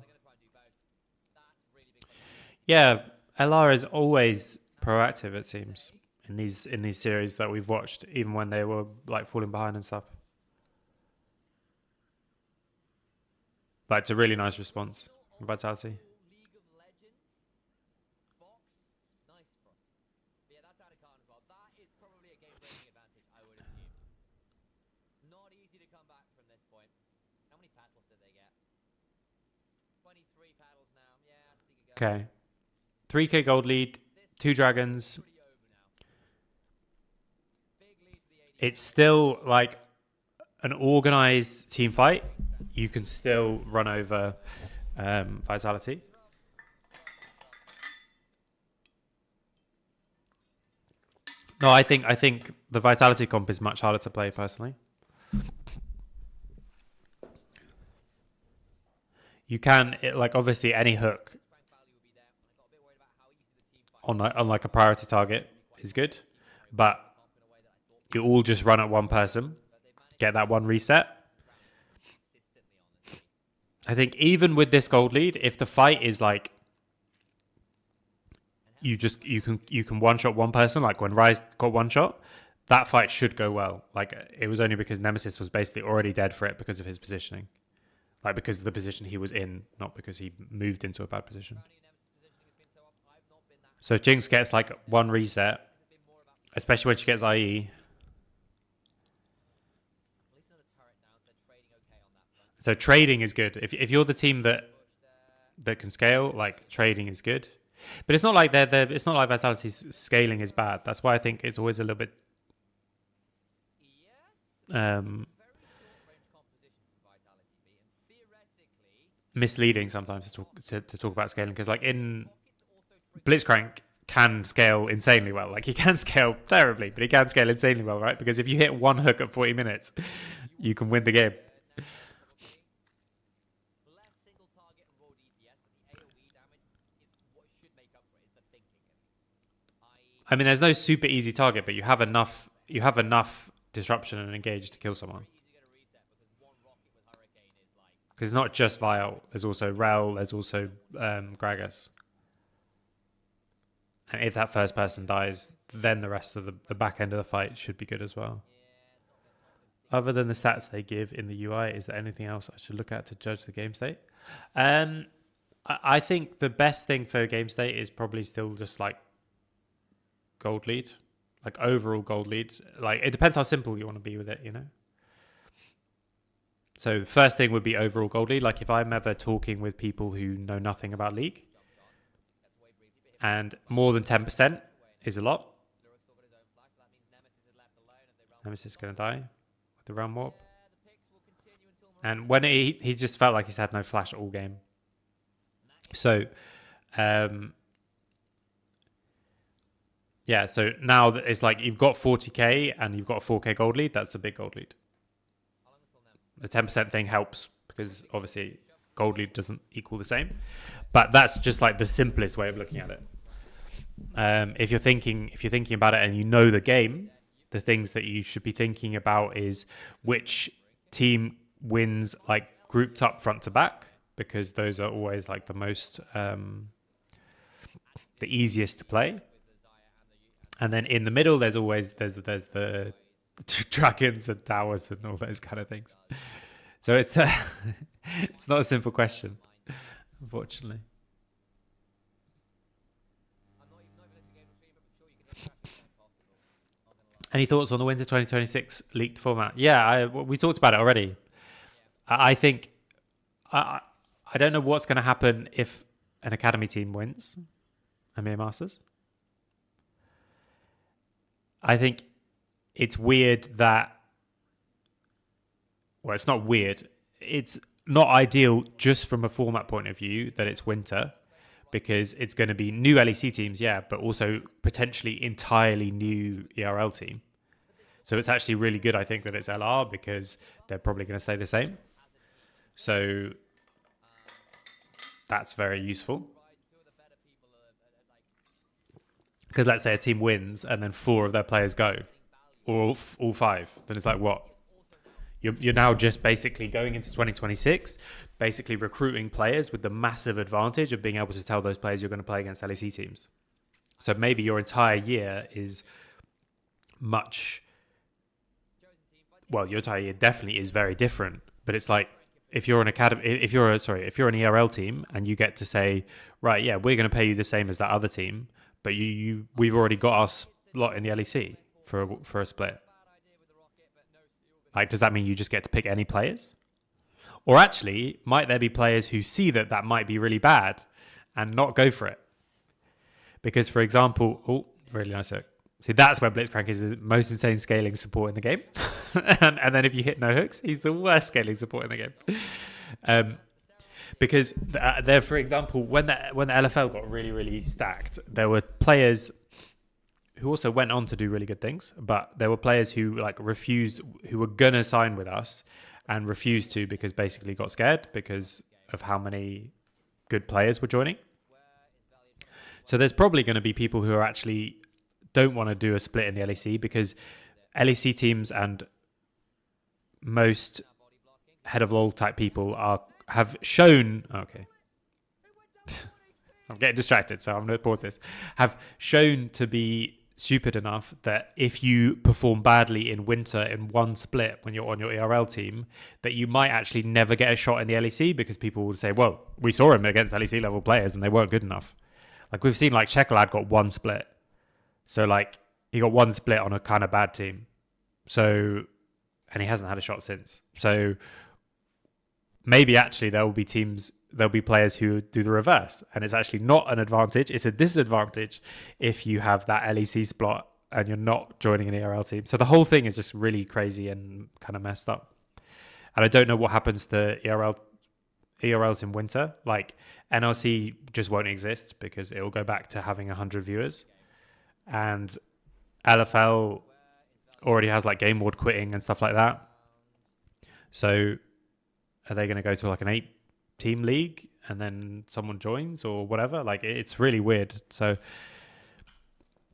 Speaker 1: Yeah, LR is always proactive, it seems, in these series that we've watched, even when they were like falling behind and stuff. But it's a really nice response. Vitality. Okay. 3k gold lead, 2 dragons. It's still like an organized team fight. You can still run over Vitality. No, I think the Vitality comp is much harder to play personally. You can like obviously any hook on like a priority target is good, but you all just run at one person, get that one reset. I think even with this gold lead, if the fight is like you can one shot one person, like when Rise got one shot, that fight should go well. Like it was only because Nemesis was basically already dead for it because of his positioning, like because of the position he was in, not because he moved into a bad position. So if Jinx gets like one reset, especially when she gets IE. So trading is good. If you're the team that can scale, like trading is good. But it's not like it's not like Vitality's scaling is bad. That's why I think it's always a little bit misleading sometimes to talk about scaling, because like in Blitzcrank can scale insanely well. Like he can scale terribly, but he can scale insanely well, right? Because if you hit one hook at 40 minutes, you can win the game. I mean, there's no super easy target, but you have enough disruption and engage to kill someone. Because it's not just Vial. There's also Rel. There's also Gragas. And if that first person dies, then the rest of the back end of the fight should be good as well. Other than the stats they give in the UI, is there anything else I should look at to judge the game state? I think the best thing for game state is probably still just like gold lead, like overall gold lead. Like it depends how simple you want to be with it, you know. So the first thing would be overall gold lead. Like if I'm ever talking with people who know nothing about League, and more than 10% is a lot. Nemesis is going to die with the round warp. And when he just felt like he's had no flash all game. So, yeah, so now it's like you've got 40k and you've got a 4k gold lead. That's a big gold lead. The 10% thing helps because obviously gold lead doesn't equal the same. But that's just like the simplest way of looking at it. If you're thinking about it and you know the game, the things that you should be thinking about is which team wins like grouped up front to back, because those are always like the most the easiest to play. And then in the middle there's the dragons and towers and all those kind of things. So it's it's not a simple question, unfortunately. Any thoughts on the Winter 2026 leaked format? Yeah, we talked about it already. I think I don't know what's going to happen if an academy team wins EMEA Masters. I think it's weird that, well, it's not weird. It's not ideal just from a format point of view that it's winter, because it's going to be new LEC teams, yeah, but also potentially entirely new ERL team. So it's actually really good, I think, that it's LR, because they're probably going to stay the same. So that's very useful. Because let's say a team wins and then 4 of their players go, or all 5, then it's like, what? You're now just basically going into 2026, basically recruiting players with the massive advantage of being able to tell those players you're going to play against LEC teams. So maybe your entire year is much... Well, your entire year definitely is very different, but it's like if you're an ERL team and you get to say, right, yeah, we're going to pay you the same as that other team, but we've already got our slot in the LEC for a split. Like, does that mean you just get to pick any players? Or actually, might there be players who see that might be really bad and not go for it? Because, for example, really nice. See, that's where Blitzcrank is the most insane scaling support in the game. and then if you hit no hooks, he's the worst scaling support in the game. Because there, for example, when the LFL got really, really stacked, there were players who also went on to do really good things, but there were players who like refused, who were gonna sign with us and refused to because basically got scared because of how many good players were joining. So there's probably going to be people who are actually don't want to do a split in the LEC, because LEC teams and most head of LoL type people have shown... Okay. I'm getting distracted, so I'm going to pause this. Have shown to be stupid enough that if you perform badly in winter in one split when you're on your ERL team, that you might actually never get a shot in the LEC, because people would say, well, we saw him against LEC level players and they weren't good enough. Like we've seen, like Chekolad got one split. So like he got one split on a kind of bad team. So, and he hasn't had a shot since. So maybe actually there'll be players who do the reverse, and it's actually not an advantage, it's a disadvantage if you have that LEC spot and you're not joining an ERL team. So the whole thing is just really crazy and kind of messed up. And I don't know what happens to ERLs in winter. Like NLC just won't exist because it will go back to having 100 viewers, and LFL already has like game ward quitting and stuff like that. So are they going to go to like an 8-team league and then someone joins or whatever? Like it's really weird. So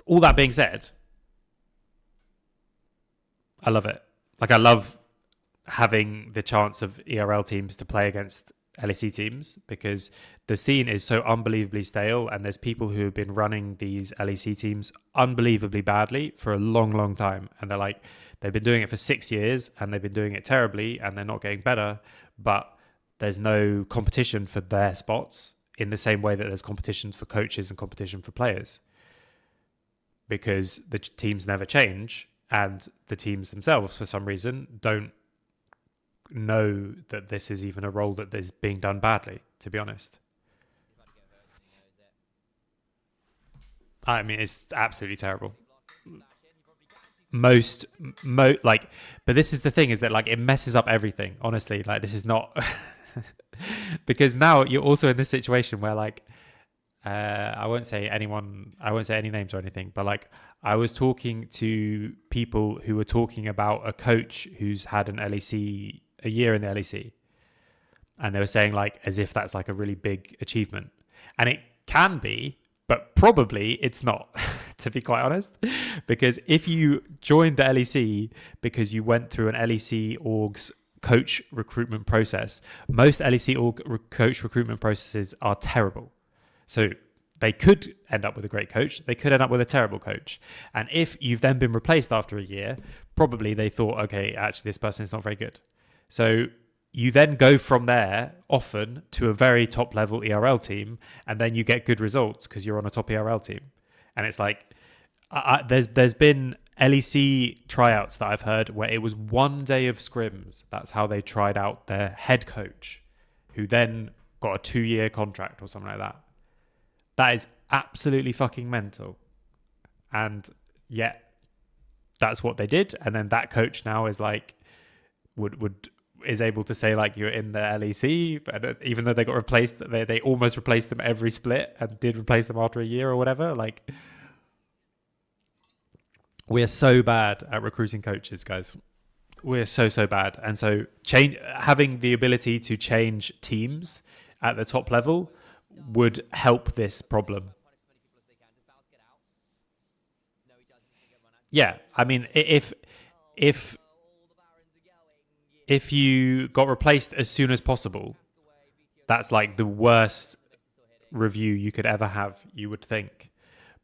Speaker 1: all that being said, I love it. Like I love having the chance of ERL teams to play against LEC teams, because the scene is so unbelievably stale, and there's people who have been running these LEC teams unbelievably badly for a long, long time. And they're like, they've been doing it for 6 years and they've been doing it terribly and they're not getting better, but there's no competition for their spots in the same way that there's competitions for coaches and competition for players, because the teams never change and the teams themselves, for some reason, don't know that this is even a role that is being done badly, to be honest. I mean, it's absolutely terrible. like, but this is the thing, is that like it messes up everything, honestly. Like, this is not because now you're also in this situation where like I won't say any names or anything, but like I was talking to people who were talking about a coach who's had an LEC, a year in the LEC, and they were saying like as if that's like a really big achievement, and it can be, but probably it's not, to be quite honest, because if you joined the LEC because you went through an LEC org's coach recruitment process, most LEC coach recruitment processes are terrible. So they could end up with a great coach, they could end up with a terrible coach. And if you've then been replaced after a year, probably they thought, okay, actually this person is not very good. So you then go from there often to a very top level ERL team, and then you get good results because you're on a top ERL team. And it's like, there's been LEC tryouts that I've heard where it was 1 day of scrims. That's how they tried out their head coach, who then got a 2-year contract or something like that. That is absolutely fucking mental. And yet that's what they did. And then that coach now is like, is able to say like you're in the LEC, but even though they got replaced, they almost replaced them every split and did replace them after a year or whatever. Like, we're so bad at recruiting coaches, guys. We're so bad. And so having the ability to change teams at the top level would help this problem. Yeah, I mean, if you got replaced as soon as possible, that's like the worst review you could ever have, you would think.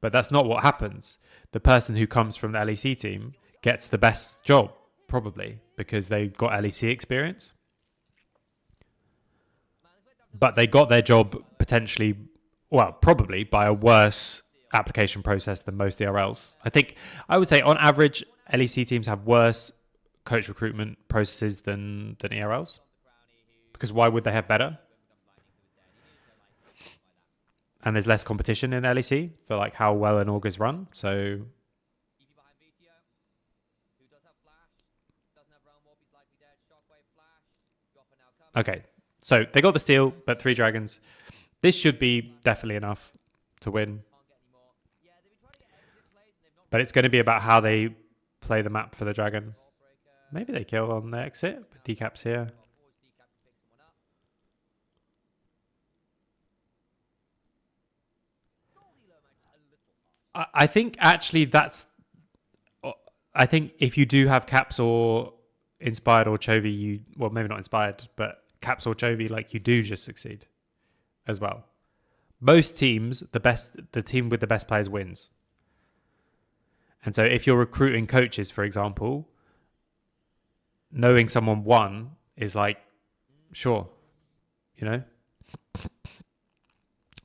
Speaker 1: But that's not what happens. The person who comes from the LEC team gets the best job, probably, because they've got LEC experience. But they got their job potentially, well, probably by a worse application process than most ERLs. I would say on average, LEC teams have worse coach recruitment processes than ERLs, because why would they have better? And there's less competition in LEC for like how well an org is run. So okay, so they got the steal, but 3 dragons. This should be definitely enough to win, but it's going to be about how they play the map for the dragon. Maybe they kill on the exit, but decap's here. I think actually I think if you do have caps or inspired or Chovy, well, maybe not inspired, but caps or Chovy, like you do just succeed as well. Most teams, the team with the best players wins. And so if you're recruiting coaches, for example, knowing someone won is like, sure, you know?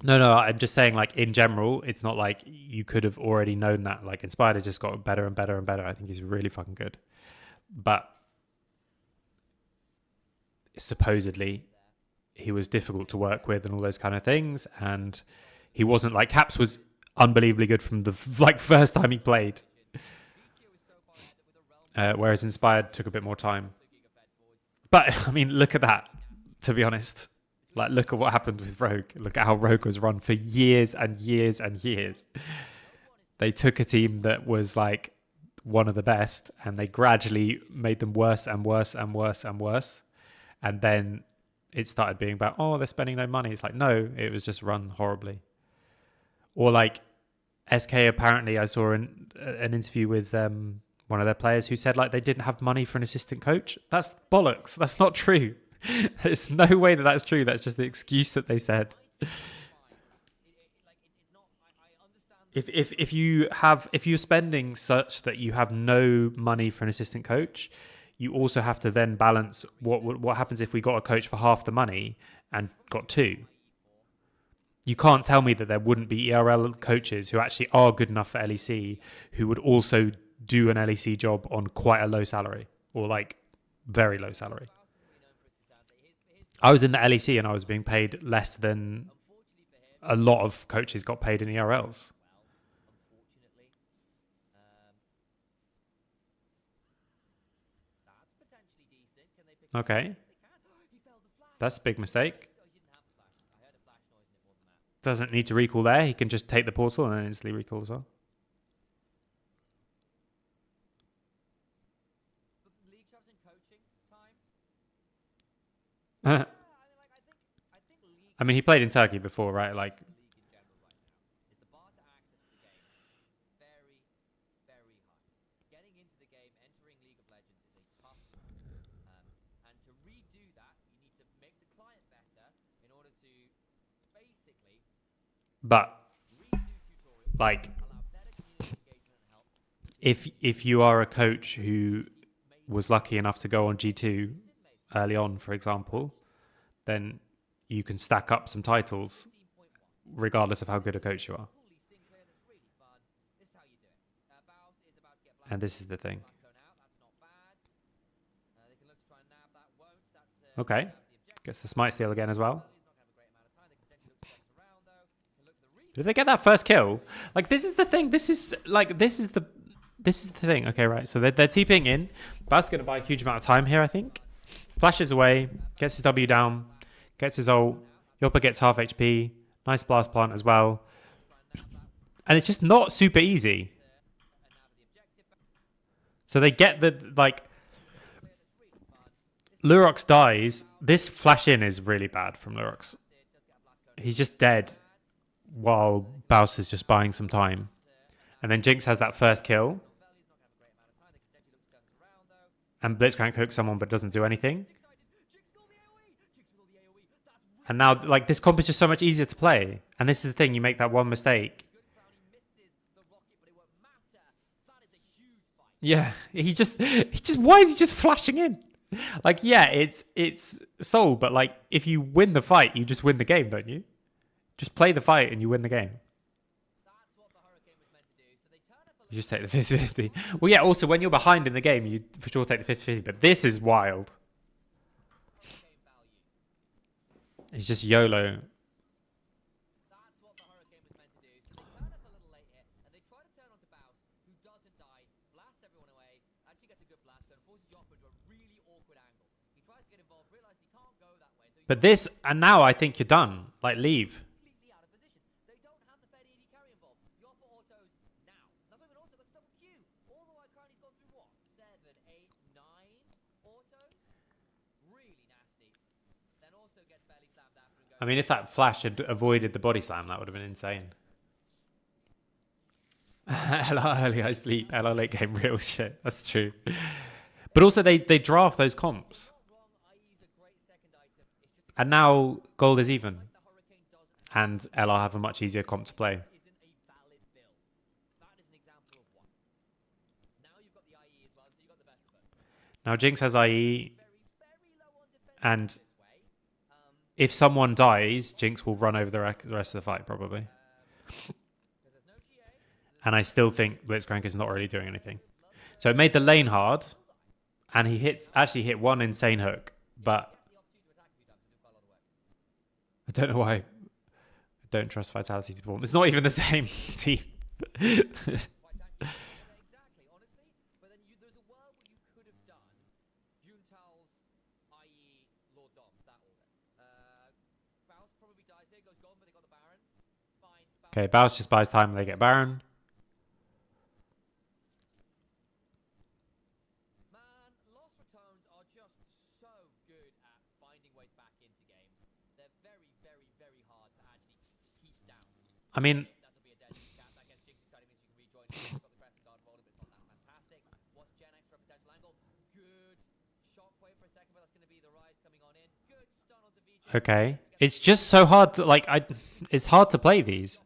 Speaker 1: No, I'm just saying, like, in general, it's not like you could have already known that. Like, Inspired has just got better and better and better. I think he's really fucking good. But supposedly he was difficult to work with and all those kind of things. And he wasn't like, Caps was unbelievably good from the first time he played. Whereas Inspired took a bit more time. But, I mean, look at that, to be honest. Like, look at what happened with Rogue. Look at how Rogue was run for years and years and years. They took a team that was like one of the best and they gradually made them worse and worse and worse and worse. And then it started being about, oh, they're spending no money. It's like, no, it was just run horribly. Or like SK, apparently I saw an interview with one of their players who said like they didn't have money for an assistant coach. That's bollocks. That's not true. There's no way that that's true. That's just the excuse that they said. If you're spending such that you have no money for an assistant coach, you also have to then balance what happens if we got a coach for half the money and got 2. You can't tell me that there wouldn't be ERL coaches who actually are good enough for LEC who would also do an LEC job on quite a low salary or like very low salary. I was in the LEC and I was being paid less than a lot of coaches got paid in ERLs. Okay. That's a big mistake. Doesn't need to recall there. He can just take the portal and then instantly recall as well. I mean, he played in Turkey before, right? Like, but like, if you are a coach who was lucky enough to go on G2 early on, for example, then you can stack up some titles regardless of how good a coach you are. And this is the thing. Okay. Gets the smite steal again as well. Did they get that first kill? Like, this is the thing. This is the thing. Okay, right. So they're TPing in. Baz going to buy a huge amount of time here, I think. Flashes away. Gets his W down. Gets his ult. Yoppa gets half HP. Nice blast plant as well. And it's just not super easy. So they get the, like... Lurox dies. This flash in is really bad from Lurox. He's just dead while Baus is just buying some time. And then Jinx has that first kill. And Blitzcrank hooks someone but doesn't do anything. And now, like, this comp is just so much easier to play. And this is the thing, you make that one mistake. Yeah, he just, why is he just flashing in? Like, yeah, it's Soul, but like, if you win the fight, you just win the game, don't you? Just play the fight and you win the game. You just take the 50-50. Well, yeah, also, when you're behind in the game, you for sure take the 50-50, but this is wild. It's just YOLO. But this, and now I think you're done. Like, leave. I mean, if that flash had avoided the body slam, that would have been insane. LR early, I sleep. LR late game, real shit. That's true. But also, they draft those comps. And now gold is even. And LR have a much easier comp to play. Now Jinx has IE. And if someone dies, Jinx will run over the rest of the fight, probably. And I still think Blitzcrank is not really doing anything. So it made the lane hard. And he actually hit one insane hook. But I don't know why I don't trust Vitality to perform. It's not even the same team. Okay, Baus just buys time and they get Baron. I mean, okay. It's just so hard to, like, it's hard to play these.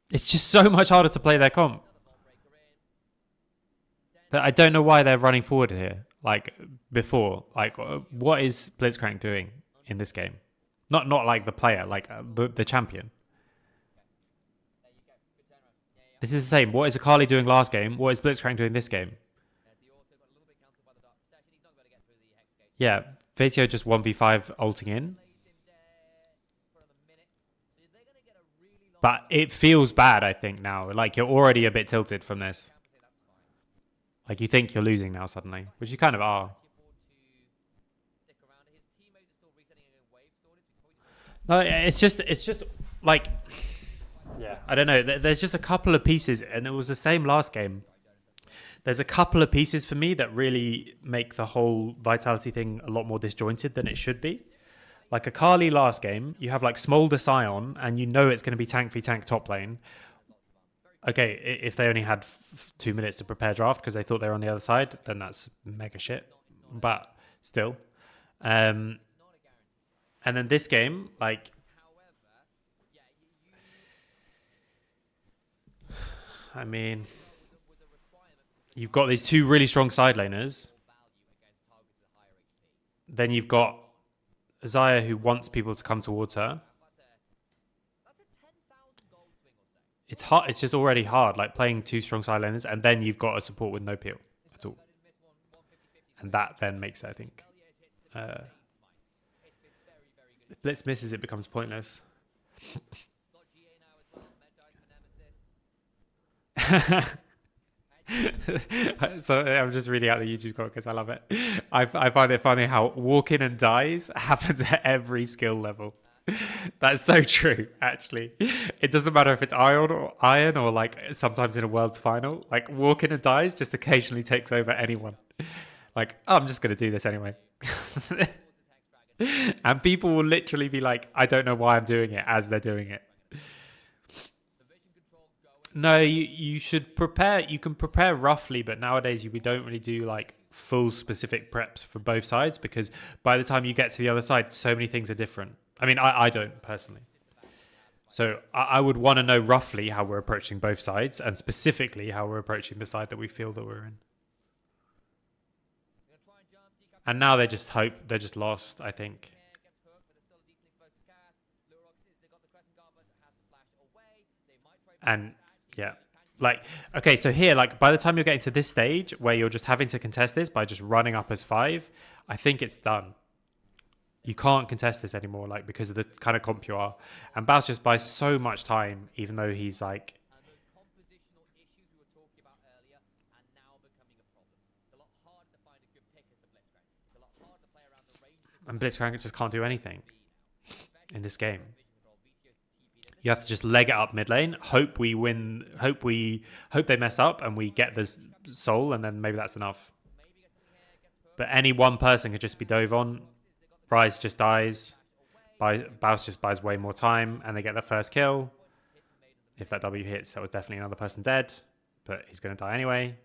Speaker 1: It's just so much harder to play their comp. That I don't know why they're running forward here. Like, before. Like, what is Blitzcrank doing in this game? Not like the player, like the champion. This is the same. What is Akali doing last game? What is Blitzcrank doing this game? Yeah, Vatio just 1v5 ulting in. But it feels bad, I think, now. Like, you're already a bit tilted from this. Like you think you're losing now suddenly, which you kind of are. No, it's just like, yeah, I don't know. There's just a couple of pieces, and it was the same last game. There's a couple of pieces for me that really make the whole Vitality thing a lot more disjointed than it should be. Like Akali last game, you have like Smolder Scion, and you know it's going to be tank v tank top lane. Okay, if they only had 2 minutes to prepare draft because they thought they were on the other side, then that's mega shit. But still. And then this game, like, I mean, you've got these two really strong side laners. Then you've got Zaya who wants people to come towards her. It's hard. It's just already hard, like playing two strong side laners, and then you've got a support with no peel at all, and that then makes it, I think, if Blitz misses, it becomes pointless. So I'm just reading out the YouTube comment because I love it. I find it funny how walk in and dies happens at every skill level. That's so true, actually. It doesn't matter if it's iron or like sometimes in a world's final. Like walk in and dies just occasionally takes over anyone. Like, oh, I'm just going to do this anyway. And people will literally be like, I don't know why I'm doing it as they're doing it. No, you should prepare. You can prepare roughly, but nowadays we don't really do like full specific preps for both sides because by the time you get to the other side, so many things are different. I mean, I don't personally. So I would want to know roughly how we're approaching both sides and specifically how we're approaching the side that we feel that we're in. And now they just hope, they're just lost, I think. And yeah, like, okay, so here, like by the time you're getting to this stage where you're just having to contest this by just running up as 5, I think it's done. You can't contest this anymore, like because of the kind of comp you are. And Baus just buys so much time, even though he's like. And Blitzcrank just can't do anything in this game. You have to just leg it up mid lane, hope we win, hope they mess up and we get this soul, and then maybe that's enough. But any one person could just be dove on. Ryze just dies. Baus just buys way more time, and they get their first kill. If that W hits, that was definitely another person dead, but he's going to die anyway.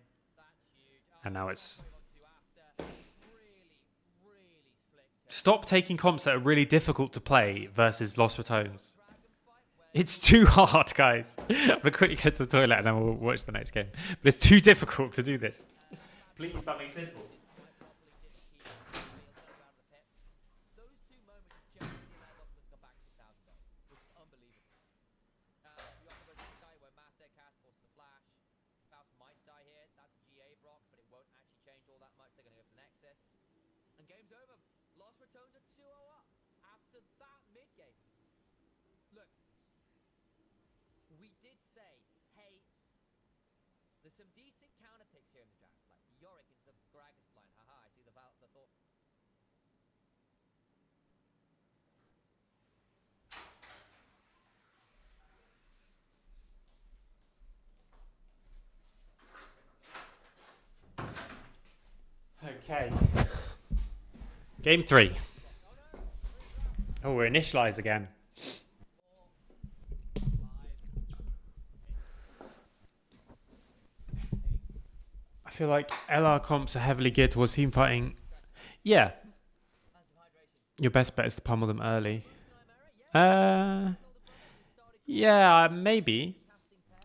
Speaker 1: And now it's... Stop taking comps that are really difficult to play versus Lost Ratones. It's too hard, guys. I'm going to quickly go to the toilet and then we'll watch the next game. But it's too difficult to do this. Please, something simple.
Speaker 3: Some decent counter picks here in the draft, like Yorick into the Gragas blind. Haha, I see the thought.
Speaker 1: Okay. Game 3. Oh, we're initialized again. I feel like LR comps are heavily geared towards team fighting. Yeah. Your best bet is to pummel them early. Yeah, maybe.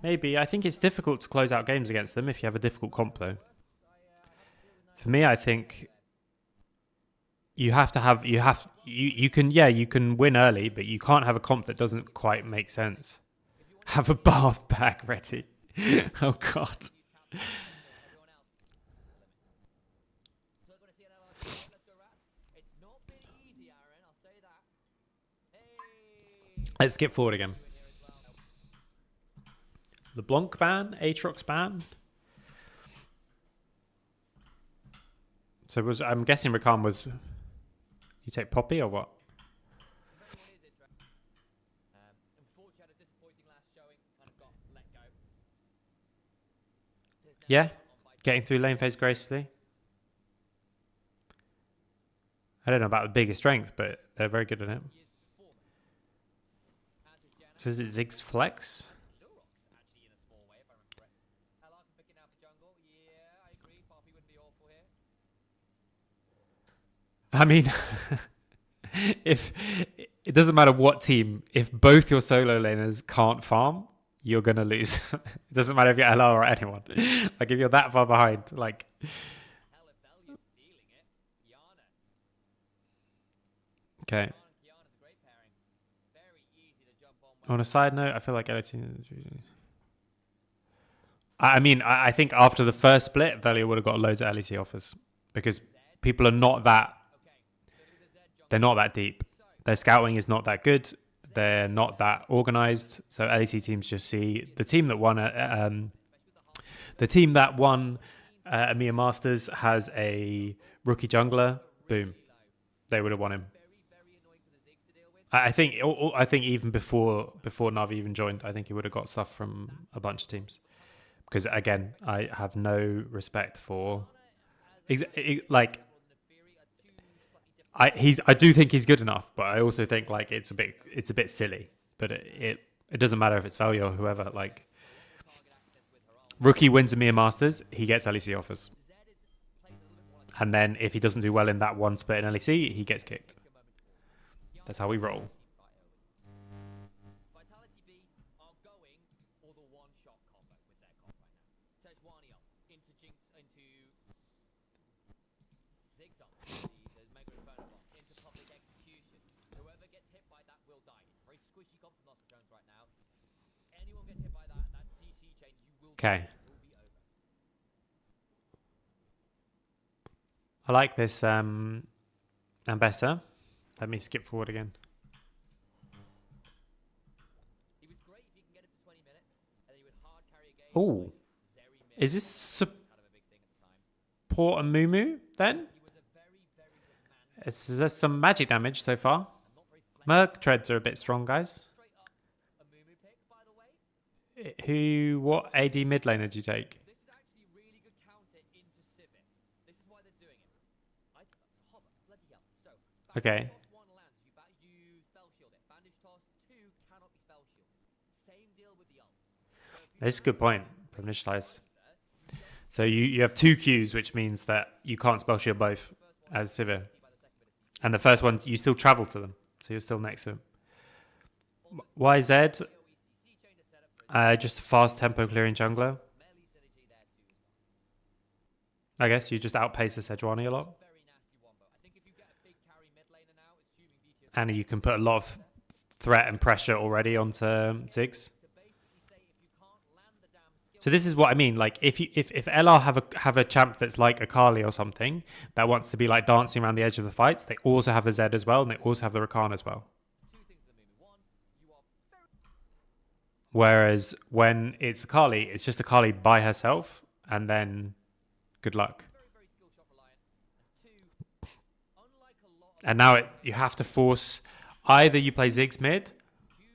Speaker 1: Maybe. I think it's difficult to close out games against them if you have a difficult comp, though. For me, I think you can win early, but you can't have a comp that doesn't quite make sense. Have a bath bag ready. Oh, God. Let's skip forward again. LeBlanc ban, Aatrox ban. So I'm guessing Rakan was. You take Poppy or what?
Speaker 3: If anyone is interested, unfortunately had a disappointing last showing, kind of got let go. So it's now
Speaker 1: Yeah,
Speaker 3: on Vitality.
Speaker 1: getting through lane phase gracefully. I don't know about the biggest strength, but they're very good at it.
Speaker 3: He is performing. As is Jenna.
Speaker 1: So is it Ziggs flex?
Speaker 3: Lurox, actually, in a small way, if I remember correctly. LR can pick it now for jungle. Yeah, I agree. Poppy wouldn't be awful here.
Speaker 1: I mean, if it doesn't matter what team, if both your solo laners can't farm, you're gonna lose. It doesn't matter if you're LR or anyone. Like if you're that far behind, like
Speaker 3: Hell, if Velia's feeling it. Yana.
Speaker 1: okay.
Speaker 3: Yana and Kiana's a great pairing. Very easy to jump on.
Speaker 1: On a side note, I feel like LT. I mean, I think after the first split, Velia would have got loads of LEC offers because people are not that.
Speaker 3: Okay, so do the Z jungle.
Speaker 1: They're not that deep. Their scouting is not that good. They're not that organized. So LEC teams just see the team that won. The team that won EMEA Masters has a rookie jungler. Boom, they would have won him.
Speaker 3: Very, very annoying for the Ziggs to deal with.
Speaker 1: I think even before Navi even joined, I think he would have got stuff from a bunch of teams. Because again, I have no respect for like I do think he's good enough, but I also think like it's a bit silly. But it doesn't matter if it's Value or whoever. Like rookie wins EMEA Masters, he gets LEC offers, and then if he doesn't do well in that one split in LEC, he gets kicked. That's how we roll.
Speaker 3: Vitality B are going for the one-shot combo with their comp right now. Sejuani up into Jinx, into Ziggs up, the Mega Inferno bomb, into public execution. Whoever gets hit by that will die. It's a very squishy comp from Lost Jones right now. Anyone gets hit by that, and that CC chain, you will die.
Speaker 1: Okay.
Speaker 3: It will be over.
Speaker 1: I like this Ambessa. Let me skip forward again.
Speaker 3: He was great if you can get him to 20 minutes, and then he would hard carry a game.
Speaker 1: Oh,
Speaker 3: Zeri mid
Speaker 1: is this
Speaker 3: kind of a big thing at the time.
Speaker 1: support and Mumu then?
Speaker 3: He was a very, very good man.
Speaker 1: There's some magic damage so far.
Speaker 3: And not very flexible.
Speaker 1: Merc treads are a bit strong, guys.
Speaker 3: Straight up a Mumu pick, by the way.
Speaker 1: What AD mid laner did you take?
Speaker 3: This is actually really good counter into Civic. This is why they're doing it. Hover, bloody hell. So,
Speaker 1: Okay.
Speaker 3: Bandage Toss 1 lands, you spell shield it. Bandage Toss 2 cannot be spell shielded. Same deal with the ult. So if you
Speaker 1: That's a good point from Initialize.
Speaker 3: there,
Speaker 1: So you have two Qs, which means that you can't spell shield both as Sivir.
Speaker 3: see by the second bit of CC.
Speaker 1: And the first one, you still travel to them. So you're still next to them. YZ,
Speaker 3: AoE CC chain is set up for
Speaker 1: just a fast tempo clearing jungler.
Speaker 3: melee synergy there too as well.
Speaker 1: I guess you just outpace the Sejuani a lot.
Speaker 3: Very nasty wombo. I think if you get a big carry mid laner now, assuming BT
Speaker 1: And you can put a lot of threat and pressure already onto Ziggs.
Speaker 3: to basically say if you can't land the damn skill
Speaker 1: So this is what I mean. Like if LR have a champ that's like a Kali or something that wants to be like dancing around the edge of the fights, they also have the Z as well, and they also have the Rakan as well.
Speaker 3: two things with the Mumu. One, you are very
Speaker 1: Whereas when it's a Kali, it's just a Kali by herself, and then good luck.
Speaker 3: very skill shot reliant. And two, unlike a lot of
Speaker 1: And now you have to force either you play Ziggs mid
Speaker 3: you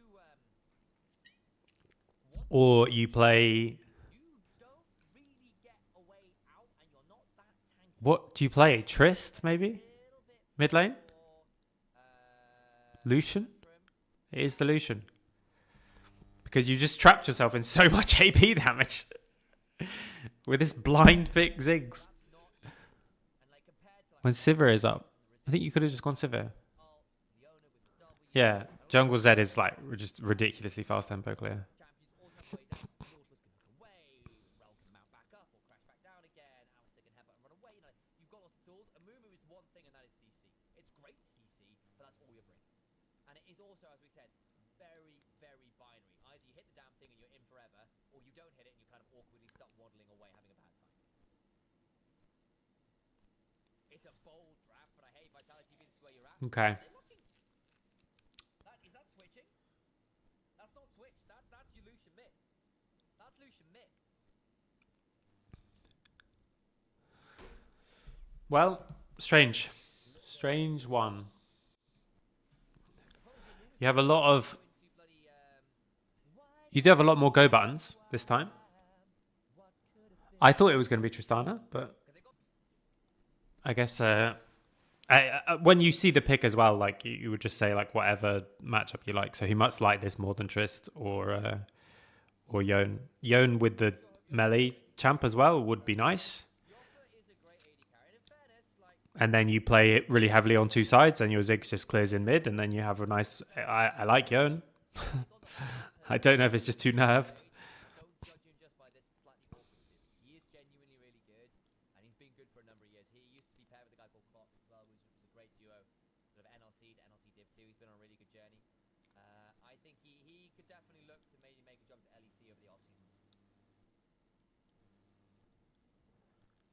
Speaker 1: or you play.
Speaker 3: you don't really get a way out and you're not that tanky.
Speaker 1: What do you play? Trist maybe
Speaker 3: A little bit
Speaker 1: mid lane.
Speaker 3: more
Speaker 1: Lucian. It is the Lucian because you just trapped yourself in so much AP damage with this blind pick Ziggs.
Speaker 3: and like compared to like
Speaker 1: When Sivir is up, I think you could have just gone Sivir.
Speaker 3: ult, the owner with the W,
Speaker 1: Yeah, Jungle Z is like just ridiculously fast tempo clear.
Speaker 3: champions also have ways that Lord was can look away, Rel can mount back up or crash back down again, Alistair can headbutt and run away. Like, you've got lots of tools. A Mumu is one thing and that is CC. It's great CC, but that's all you bring. And it is also, as we said, very, very binary. Either you hit the damn thing and you're in forever, or you don't hit it and you kind of awkwardly start waddling away having a bad time. It's a bold draft, but I hate Vitality being where you're at.
Speaker 1: Okay.
Speaker 3: They're looking. Is that switching? That's not switch. That's your Lucian mid. That's Lucian mid.
Speaker 1: Well, strange. Strange one. You have a lot of... You do have a lot more go buttons this time. I thought it was going to be Tristana, but I guess when you see the pick as well, like you would just say like whatever matchup you like. So he must like this more than Trist or Yone. Yone with the melee champ as well would be nice. And then you play it really heavily on two sides, and your Ziggs just clears in mid, and then you have a nice. I like Yone. I don't know if it's just too nerfed.
Speaker 3: Don't judge him just by this slightly more consumed. He is genuinely really good, and he's been good for a number of years. He used to be paired with a guy called Cox as well, which was a great duo, sort of NLC to NLC Div 2. He's been on a really good journey. I think he could definitely look to maybe make a jump to LEC over the off seasons.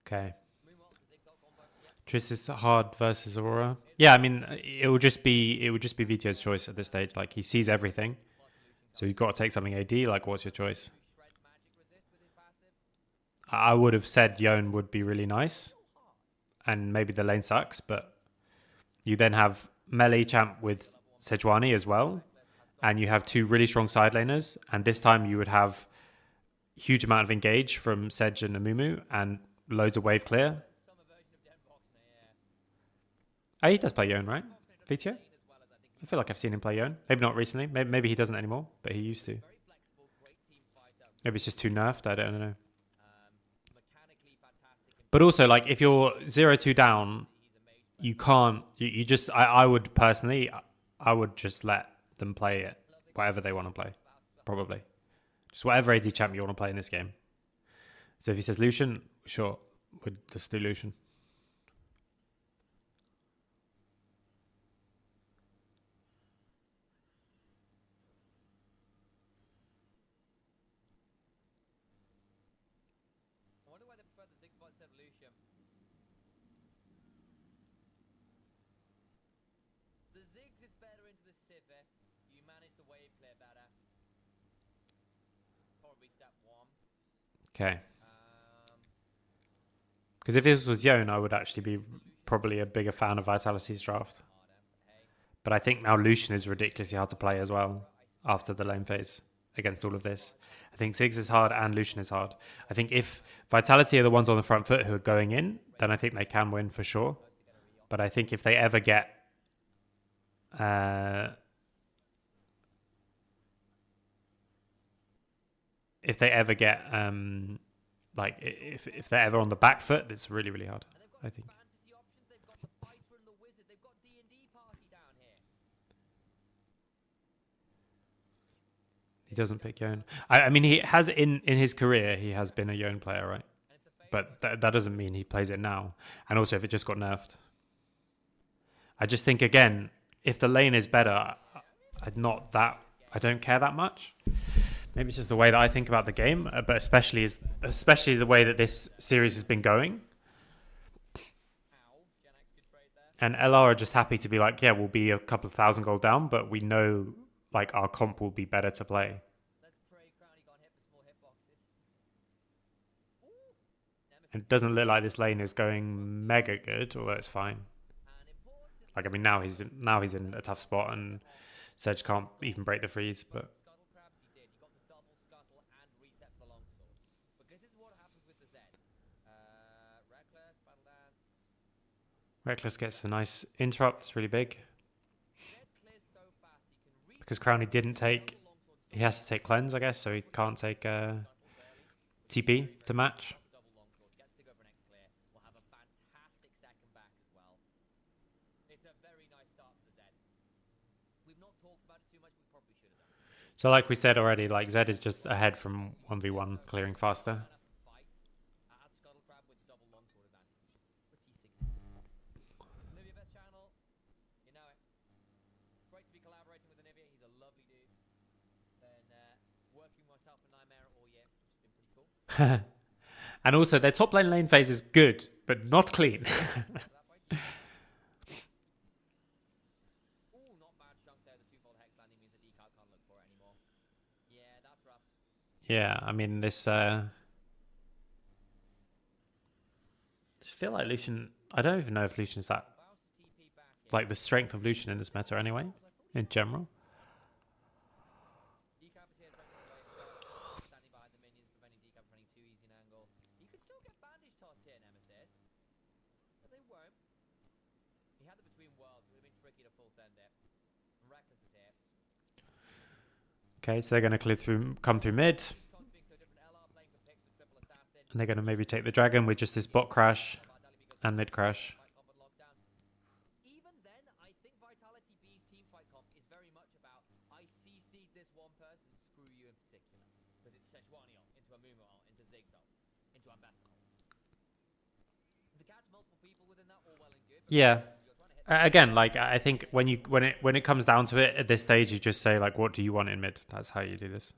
Speaker 1: Okay.
Speaker 3: Meanwhile, the Zigzag combo, yeah.
Speaker 1: Triss is hard versus Aurora. Yeah, I mean it would just be VTO's choice at this stage. Like he sees everything, so you've got to take something AD. Like, what's your choice?
Speaker 3: Shreds magic resist with his passive.
Speaker 1: I would have said Yone would be really nice, and maybe the lane sucks, but you then have melee champ with Sejuani as well, and you have two really strong side laners, and this time you would have huge amount of engage from Sej and Amumu, and loads of wave clear.
Speaker 3: Summer version of Den Boxner, yeah.
Speaker 1: Oh, he does play Yone, right? VTO? I feel like I've seen him play Yone. Maybe not recently. Maybe he doesn't anymore, but he used to.
Speaker 3: Very flexible, great team fighter.
Speaker 1: Maybe it's just too nerfed. I don't know.
Speaker 3: Mechanically fantastic. And
Speaker 1: But also, like, if you're 0-2 down, you can't. You just. I would personally. I would just let them play it, whatever they want to play. Probably, just whatever AD champ you want to play in this game. So if he says Lucian, sure, we'd just do Lucian.
Speaker 3: I wonder why they prefer the Zigzag instead of Lucian. The Ziggs is better into the Civic. You manage the wave clear better. Probably step one.
Speaker 1: Okay.
Speaker 3: Um,
Speaker 1: Because if this was Yone, I would actually be probably a bigger fan of Vitality's draft.
Speaker 3: harder, but hey.
Speaker 1: But I think now Lucian is ridiculously hard to play as well after the lane phase against all of this. I think Ziggs is hard and Lucian is hard. I think if Vitality are the ones on the front foot who are going in, then I think they can win for sure. But I think if they ever get like if they're ever on the back foot, it's really, really hard.
Speaker 3: And they've got
Speaker 1: I think.
Speaker 3: fantasy options. They've got the fighter and the wizard. They've got D&D party down here.
Speaker 1: He doesn't pick Yone. I mean, he has in his career, he has been a Yone player, right?
Speaker 3: And it's a fake.
Speaker 1: But that doesn't mean he plays it now. And also, if it just got nerfed. I just think, again, if the lane is better, I don't care that much. Maybe it's just the way that I think about the game, but especially the way that this series has been going.
Speaker 3: Ow. Gen X could trade there.
Speaker 1: And LR are just happy to be like, yeah, we'll be a couple of thousand gold down, but we know like our comp will be better to play.
Speaker 3: Let's pray Crowley got hit with small hitboxes. Ooh. Nemesis.
Speaker 1: And it doesn't look like this lane is going mega good, although it's fine.
Speaker 3: And important.
Speaker 1: Like, I mean, now he's in a tough spot, and Sedge can't even break the freeze, but
Speaker 3: Scuttle crabs he did. He got the double scuttle and reset for the longsword. Because this is what happens with the Z. Reckless, battle dance.
Speaker 1: Reckless gets a nice interrupt. It's really big.
Speaker 3: Z clears so fast he can reset
Speaker 1: Because Crowley didn't take...
Speaker 3: the longsword.
Speaker 1: He has to take cleanse, I guess, so he can't take TP to match.
Speaker 3: Double longsword. Gets to go for an X clear. Will have a fantastic second back as well. It's a very nice start for the Z. We've not talked about it too much. We probably should have done.
Speaker 1: So like we said already, like Zed is just ahead from 1v1, clearing faster.
Speaker 3: Fight. Add Scuttle Crab with the double longsword advantage. Pretty significant. Nivea Best Channel. You know it. Great to be collaborating with Nivea. He's a lovely dude. Been working with myself and Nightmare all year, which has been pretty cool.
Speaker 1: And also their top lane phase is good, but not clean.
Speaker 3: That way. Ooh, not bad chunk there. The twofold hex landing means the decal can't look for it anymore. Yeah, that's rough.
Speaker 1: Yeah, I mean, this... I feel like Lucian... I don't even know if Lucian is that
Speaker 3: Bowser's TP back in.
Speaker 1: like the strength of Lucian in this meta anyway, in general.
Speaker 3: Decap is here pressing away from Bowser, standing behind the minions, preventing Decap from running too easy an angle. You could still get bandage tossed here, Nemesis, but they won't. He had the between worlds, it would have been tricky to full send it. And Reckless is here.
Speaker 1: Okay, so they're going to come through mid,
Speaker 3: Cons being so different, LR playing for picks with triple assassin.
Speaker 1: and they're going to maybe take the dragon with just this bot crash and mid crash.
Speaker 3: Fight comp and lockdown. Even then, I think Vitality B's team fight comp is very much about I CC'd this one person, screw you in particular. Because it's Sejuani ult, into a Mumu ult, into Ziggs ult, into Ambassador ult. If you catch multiple people within that, all well and good. But
Speaker 1: Yeah.
Speaker 3: you're trying to hit
Speaker 1: Again, like I think when it comes down to it at this stage, you just say like, what do you want in mid? That's how you do this.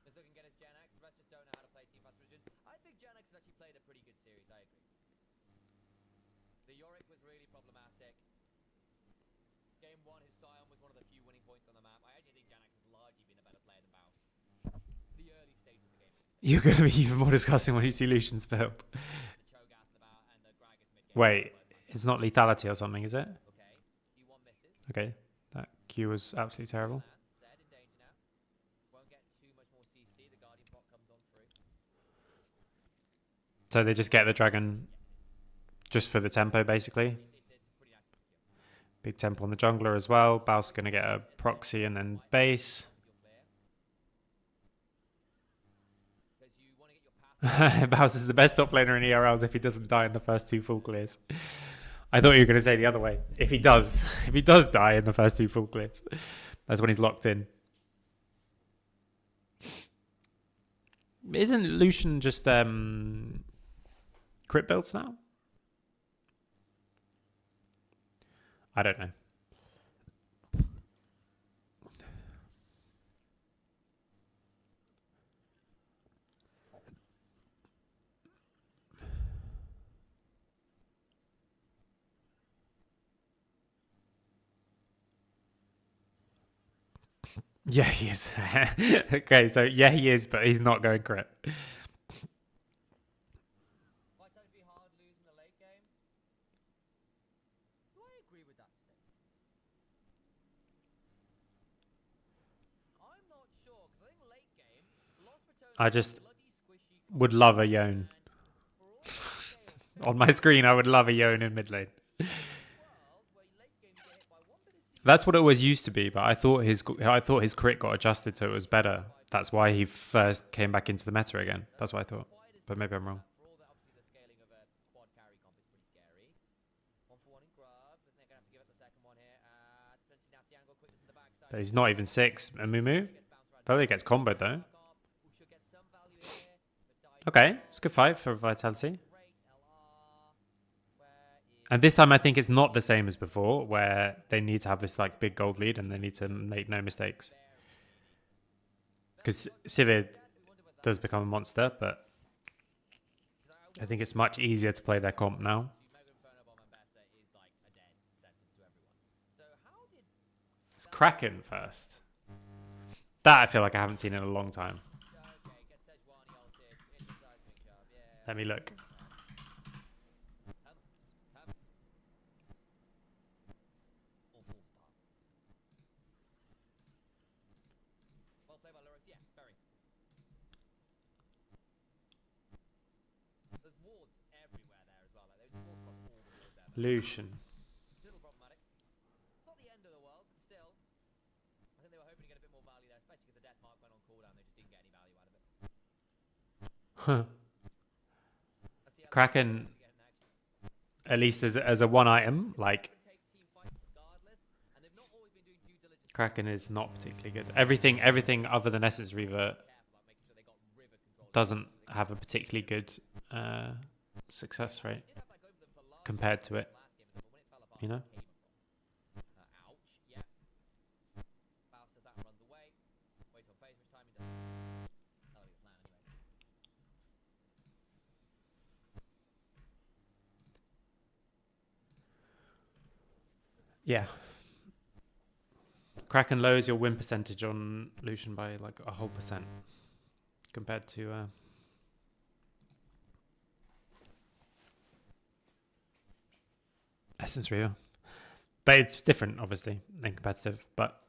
Speaker 3: Just looking at his Gen X, the rest just don't know how to play Team Fast Vision. I think Gen X has actually played a pretty good series, I agree. The Yorick was really problematic. Game 1, his Scion was one of the few winning points on the map. I actually think Gen X has largely been a better player than Baus. The early stages of the game.
Speaker 1: You're going to be even more disgusting when you see Lucian's build.
Speaker 3: The Cho'Gath and the Gragas mid-game.
Speaker 1: Wait, it's not lethality or something, is it?
Speaker 3: Okay, Q1 misses.
Speaker 1: Okay, that Q was absolutely terrible.
Speaker 3: Zed in danger now. Won't get too much more CC. The Guardian bot comes on through.
Speaker 1: So they just get the dragon just for the tempo, basically.
Speaker 3: It's a pretty nice secure.
Speaker 1: Big tempo on the jungler as well. Baus going to get a proxy and then base.
Speaker 3: Because you want to get your pass.
Speaker 1: Baus is the best top laner in ERLs if he doesn't die in the first 2 full clears. I thought you were going to say the other way. If he does die in the first 2 full clears, that's when he's locked in. Isn't Lucian just crit builds now? I don't know. Yeah, he is. Okay, so yeah, he is, but he's not going crit.
Speaker 3: Might that be hard losing the late game? Do I agree with that statement? I'm not sure, because I think late game, Lost Returns
Speaker 1: I just
Speaker 3: bloody squishy
Speaker 1: would love a Yone.
Speaker 3: for all the chaos
Speaker 1: On my screen, I would love a Yone in mid lane.
Speaker 3: world where late game you get hit by one bit of CC.
Speaker 1: That's what it always used to be, but I thought his crit got adjusted so it was better. That's why he first came back into the meta again. That's what I thought. But maybe I'm wrong.
Speaker 3: For all that, obviously, the scaling of a quad carry comp is pretty scary. 1-for-1 in grubs. I think they're going to have to give it the second one here. It's potentially nasty angle. Quickness in the backside.
Speaker 1: But he's not even 6. A Mumu?
Speaker 3: Gets bounced right
Speaker 1: Probably gets comboed though.
Speaker 3: comp. We should get some value here. But dive
Speaker 1: Okay, it's a good fight for Vitality.
Speaker 3: great. LR. Where is
Speaker 1: And this time I think it's not the same as before, where they need to have this like big gold lead and they need to make no mistakes. Because Sivir does become a monster, but I think it's much easier to play their comp now.
Speaker 3: Mega Inferno Bomb and Bessa is like a dead sentence to everyone. So how did
Speaker 1: It's Kraken first. That I feel like I haven't seen in a long time.
Speaker 3: okay get Sejuani ulted into seismic job? Yeah.
Speaker 1: Let me look.
Speaker 3: Well played by Loris. Yeah, very. There's wards everywhere there as well. Like there's wards across all the wards there.
Speaker 1: Lucian.
Speaker 3: It's a little problematic. Not the end of the world, but still. I think they were hoping to get a bit more value there, especially because the death mark went on cooldown. They just didn't get any value out of it.
Speaker 1: Huh.
Speaker 3: Let's see how
Speaker 1: Kraken,
Speaker 3: they get in action.
Speaker 1: at least as a one item, like
Speaker 3: Take team fights regardless, and they've not always been doing due diligence.
Speaker 1: Kraken is not particularly good. Everything other than Essence Reaver
Speaker 3: Careful about making sure they got river control.
Speaker 1: doesn't have a particularly good success rate
Speaker 3: Did have that go for them for last
Speaker 1: compared to it,
Speaker 3: last game, but when it fell apart,
Speaker 1: you know?
Speaker 3: it came across. Ouch, yeah. Baus does that and runs away. Waits on phase, which time he does. That'll be the plan anyway.
Speaker 1: Yeah. Kraken lowers your win percentage on Lucian by like a whole % compared to Essence Rio. But it's different, obviously, than competitive. But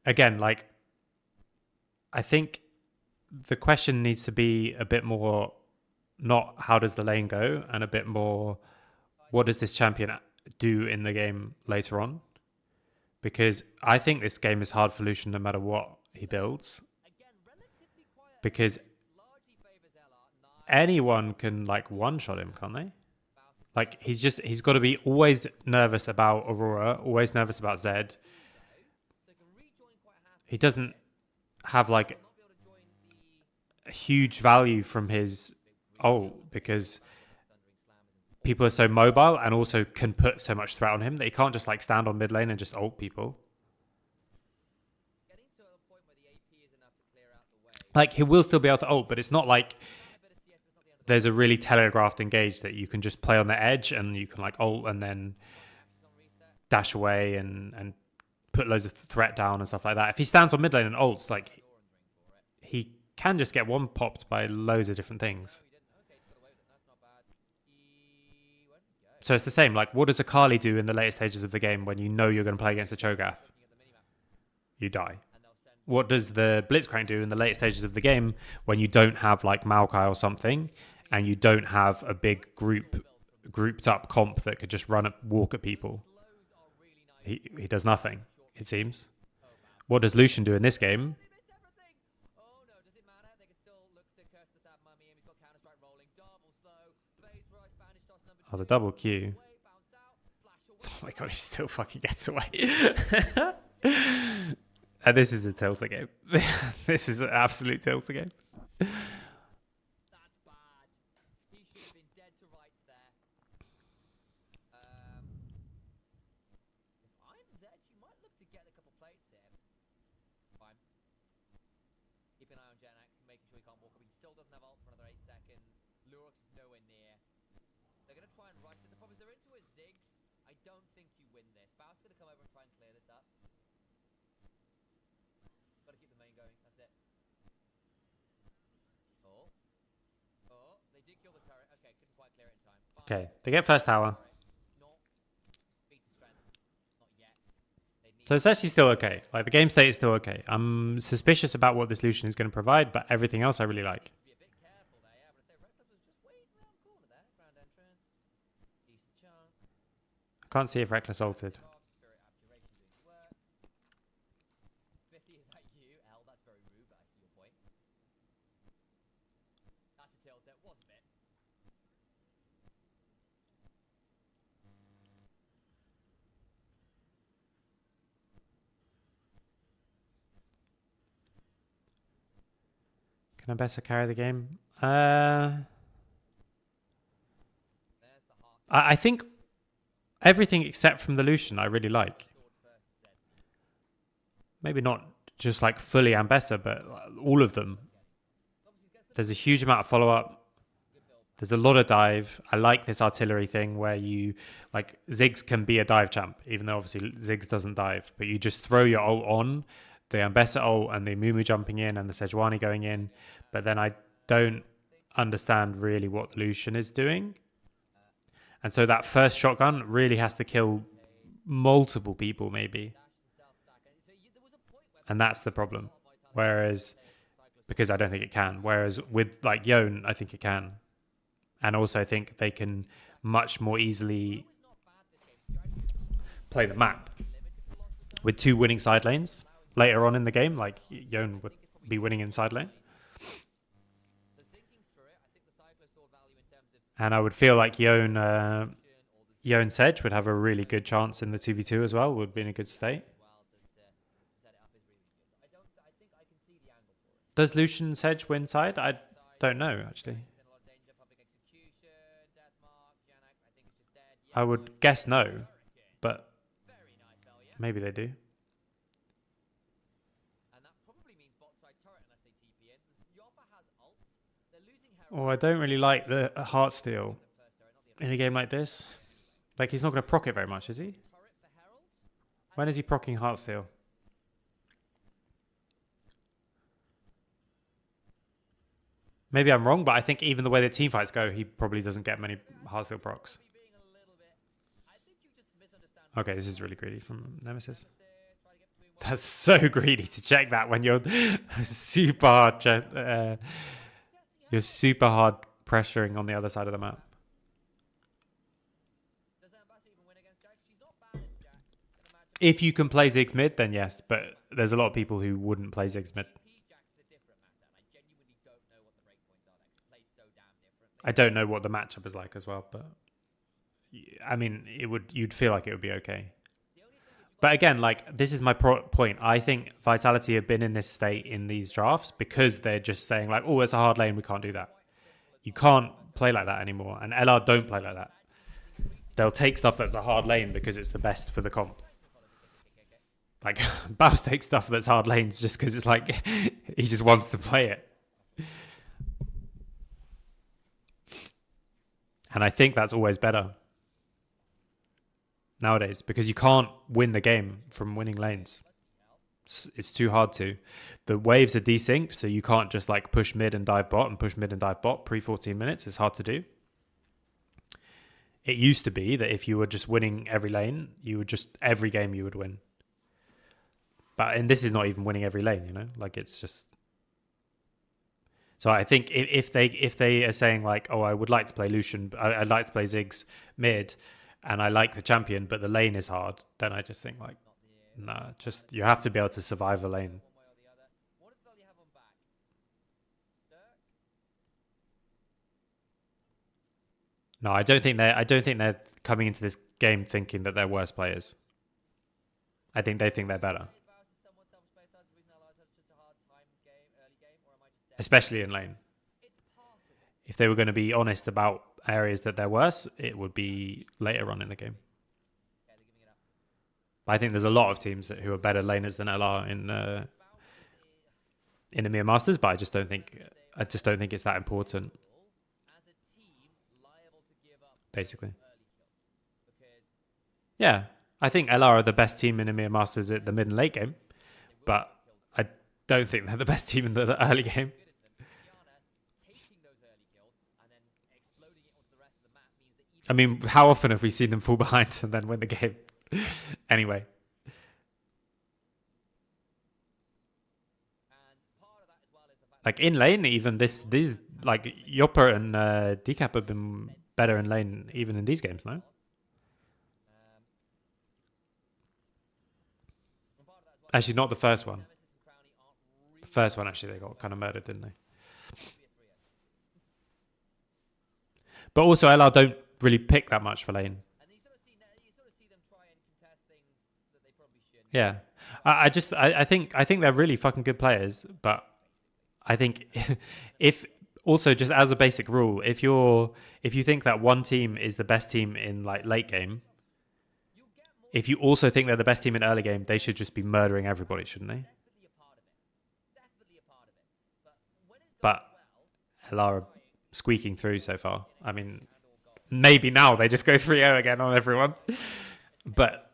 Speaker 1: again, like, I think the question needs to be a bit more not how does the lane go, and a bit more what does this champion do in the game later on. Because I think this game is hard for Lucian no matter what he builds. Because anyone can like one-shot him, can't they? Like he's got to be always nervous about Aurora, always nervous about Zed. He doesn't have like a huge value from his ult because people are so mobile and also can put so much threat on him that he can't just like stand on mid lane and just ult people. Like he will still be able to ult, but it's not like there's a really telegraphed engage that you can just play on the edge and you can like ult and then dash away and put loads of threat down and stuff like that. If he stands on mid lane and ults, like he can just get one popped by loads of different things. So it's the same. Like, what does Akali do in the later stages of the game when you know you're going to play against a Cho'Gath? You die. What does the Blitzcrank do in the later stages of the game when you don't have like Maokai or something and you don't have a big grouped up comp that could just walk at people? He does nothing, it seems. What does Lucian do in this game? Oh, the double Q. Oh my god, he still fucking gets away. And this is a tilter game. This is an absolute tilter game.
Speaker 3: That's bad. He should have been dead to rights there. If I'm Zed, you might look to get a couple plates here. Fine. Keep an eye on Genax, making sure he can't walk up. He still doesn't have ult for another 8 seconds. Lurox is nowhere near. They're going to try and rush it. The problem is they're into a Ziggs. I don't think you win this. Bao's going to come over and try and clear this up. Got to keep the main going. That's it. Oh, they did kill the turret. Okay, couldn't quite clear it in time. Fine.
Speaker 1: Okay, they get first tower.
Speaker 3: Not beat to strength. Not yet.
Speaker 1: So it's actually still okay. Like, the game state is still okay. I'm suspicious about what this Lucian is going to provide, but everything else I really like.
Speaker 3: Be a bit careful there, yeah. But I say Reckless was just waiting around the corner there. Ground entrance. Decent chunk.
Speaker 1: I can't see if Reckless ulted.
Speaker 3: Spirit abjuration doing the work. 50, is that you? L, that's very rude, but I see your point. That's a tilt. It was a bit.
Speaker 1: Can Abessa carry the game?
Speaker 3: There's the heart.
Speaker 1: I think everything except from the Lucian I really like.
Speaker 3: Sword first Zed.
Speaker 1: Maybe not just like fully Ambessa, but all of them. There's a huge amount of follow-up. There's a lot of dive. I like this artillery thing where you, like, Ziggs can be a dive champ, even though obviously Ziggs doesn't dive. But you just throw your ult on, the Ambessa ult and the Mumu jumping in and the Sejuani going in. But then I don't understand really what Lucian is doing. And so that first shotgun really has to kill multiple people, maybe. And that's the problem. Whereas, because I don't think it can. Whereas with like Yone, I think it can. And also I think they can much more easily play the map. With 2 winning side lanes later on in the game, like Yone would be winning in side lane. And I would feel like Yone Sedge would have a really good chance in the 2v2 as well, would be in a good state. Does Lucian Sedge win side? I don't know, actually. I would guess no, but maybe they do. Oh, I don't really like the Heartsteel in a game like this. Like, he's not going to proc it very much, is he? When is he proccing Heartsteel? Maybe I'm wrong, but I think even the way the teamfights go, he probably doesn't get many Heartsteel procs. Okay, this is really greedy from Nemesis.
Speaker 3: Try to get between one.
Speaker 1: That's so greedy to check that when you're super hard. You're super hard pressuring on the other side of the map.
Speaker 3: Does Ambassador even win against Jax? She's not bad at Jax. It's gonna match up.
Speaker 1: If you can play Ziggs mid, then yes. But there's a lot of people who wouldn't play Ziggs mid.
Speaker 3: P Jax is a different matter, and I genuinely don't know what the breakpoints are there. 'Cause it plays so damn differently.
Speaker 1: I don't know what the matchup is like as well, but I mean, you'd feel like it would be okay.
Speaker 3: The only thing is you've
Speaker 1: But again, like this is my point. I think Vitality have been in this state in these drafts because they're just saying like, "Oh, it's a hard lane. We can't do that." You can't play like that anymore, and LR don't play like that. They'll take stuff that's a hard lane because it's the best for the comp. Like Baus takes stuff that's hard lanes just because it's like he just wants to play it. And I think that's always better nowadays because you can't win the game from winning lanes. It's too hard to. The waves are desynced, so you can't just like push mid and dive bot and push mid and dive bot pre 14 minutes. It's hard to do. It used to be that if you were just winning every lane, you would just every game you would win. And this is not even winning every lane, you know? Like it's just. So I think if they are saying like, oh, I would like to play Lucian, I'd like to play Ziggs mid, and I like the champion, but the lane is hard, then I just think like, nah, just you have to be able to survive the lane.
Speaker 3: one way or the other. What does Dolly have on back? Dirk?
Speaker 1: No, I don't think they're coming into this game thinking that they're worse players. I think they think they're better,
Speaker 3: Is Baus is somewhat self-spaced out. The reason LR's had such a hard time early game, or am I just dead?
Speaker 1: especially in lane.
Speaker 3: It's part of it.
Speaker 1: If they were going to be honest about areas that they're worse, it would be later on in the game.
Speaker 3: Okay, they're giving it up.
Speaker 1: But I think there's a lot of teams who are better laners than LR
Speaker 3: Baus
Speaker 1: in EMEA Masters, but I just don't think it's that important.
Speaker 3: as a team liable to give up
Speaker 1: Basically,
Speaker 3: early kills because
Speaker 1: yeah, I think LR are the best team in EMEA Masters at the mid and late game, but I don't think they're the best team in the early game.
Speaker 3: good at them. Kiana taking those early kills and then exploding it onto the rest of the map means that even
Speaker 1: I mean, how often have we seen them fall behind and then win the game? Anyway,
Speaker 3: and part of that as well is the fact
Speaker 1: like in lane, even these like Yopper and Decap have been better in lane even in these games, no?
Speaker 3: and part of that as well
Speaker 1: Actually, not the first one.
Speaker 3: Nemesis and Crowley aren't really
Speaker 1: The first one, actually, they got kind of murdered, didn't they?
Speaker 3: be a 3-0.
Speaker 1: But also, LR don't really pick that much for lane.
Speaker 3: And you sort of see them try and contest things that they probably shouldn't.
Speaker 1: Yeah, I think they're really fucking good players, but I think if also just as a basic rule, if you think that one team is the best team in like late game,
Speaker 3: You'll get more
Speaker 1: if you also think they're the best team in early game, they should just be murdering everybody, shouldn't they?
Speaker 3: definitely a part of it. Definitely a part of it. But when it
Speaker 1: But
Speaker 3: goes well,
Speaker 1: LR are squeaking through so far. I mean, maybe now they just go 3-0 again on everyone, but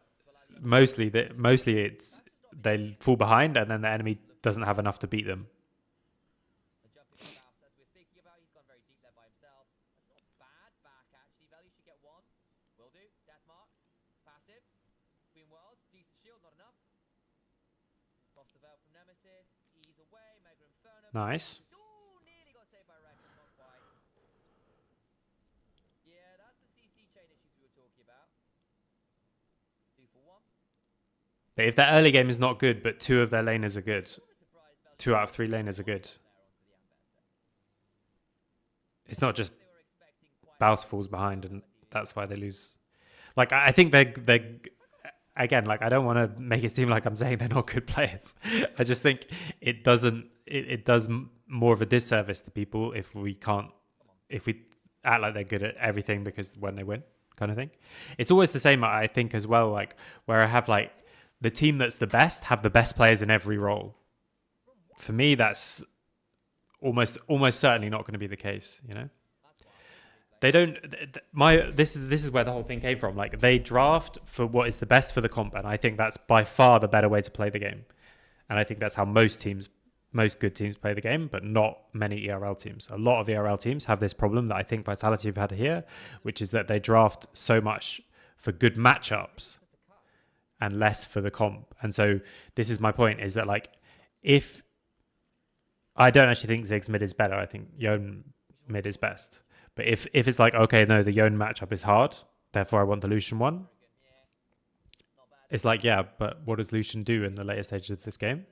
Speaker 1: mostly it's they fall behind and then the enemy doesn't have enough to beat them.
Speaker 3: a jumping Baus, as we're speaking about, he's gone very deep there by himself. That's not bad back actually. Value should get one. Will do. Death mark. Passive. Between worlds. Decent shield, not enough. Lost the veil from Nemesis. Ease away. Mega Inferno.
Speaker 1: Nice.
Speaker 3: Ooh, nearly got saved by Rex. Not quite. Yeah, that's the CC chain issues we were talking about. 2 for 1.
Speaker 1: But if their early game is not good, but two of their laners are good,
Speaker 3: A little bit surprised Value
Speaker 1: 2 out of 3 laners are good,
Speaker 3: there onto the Ambassador.
Speaker 1: it's not just
Speaker 3: They were expecting quite
Speaker 1: Baus falls behind and that's why they lose. Like I think they again, like I don't want to make it seem like I'm saying they're not good players. I just think it does more of a disservice to people if we act like they're good at everything because when they win kind of thing. It's always the same, I think, as well, like where I have like the team that's the best have the best players in every role. For me, that's almost certainly not going to be the case, you know? They don't. This is where the whole thing came from. Like they draft for what is the best for the comp, and I think that's by far the better way to play the game. And I think that's how most good teams play the game, but not many ERL teams. A lot of ERL teams have this problem that I think Vitality have had here, which is that they draft so much for good matchups and less for the comp. And so this is my point, is that like, if I don't actually think Ziggs mid is better, I think Yone mid is best. But if it's like, okay, no, the Yone matchup is hard, therefore I want the Lucian one, it's like, yeah, but what does Lucian do in the later stages of this game?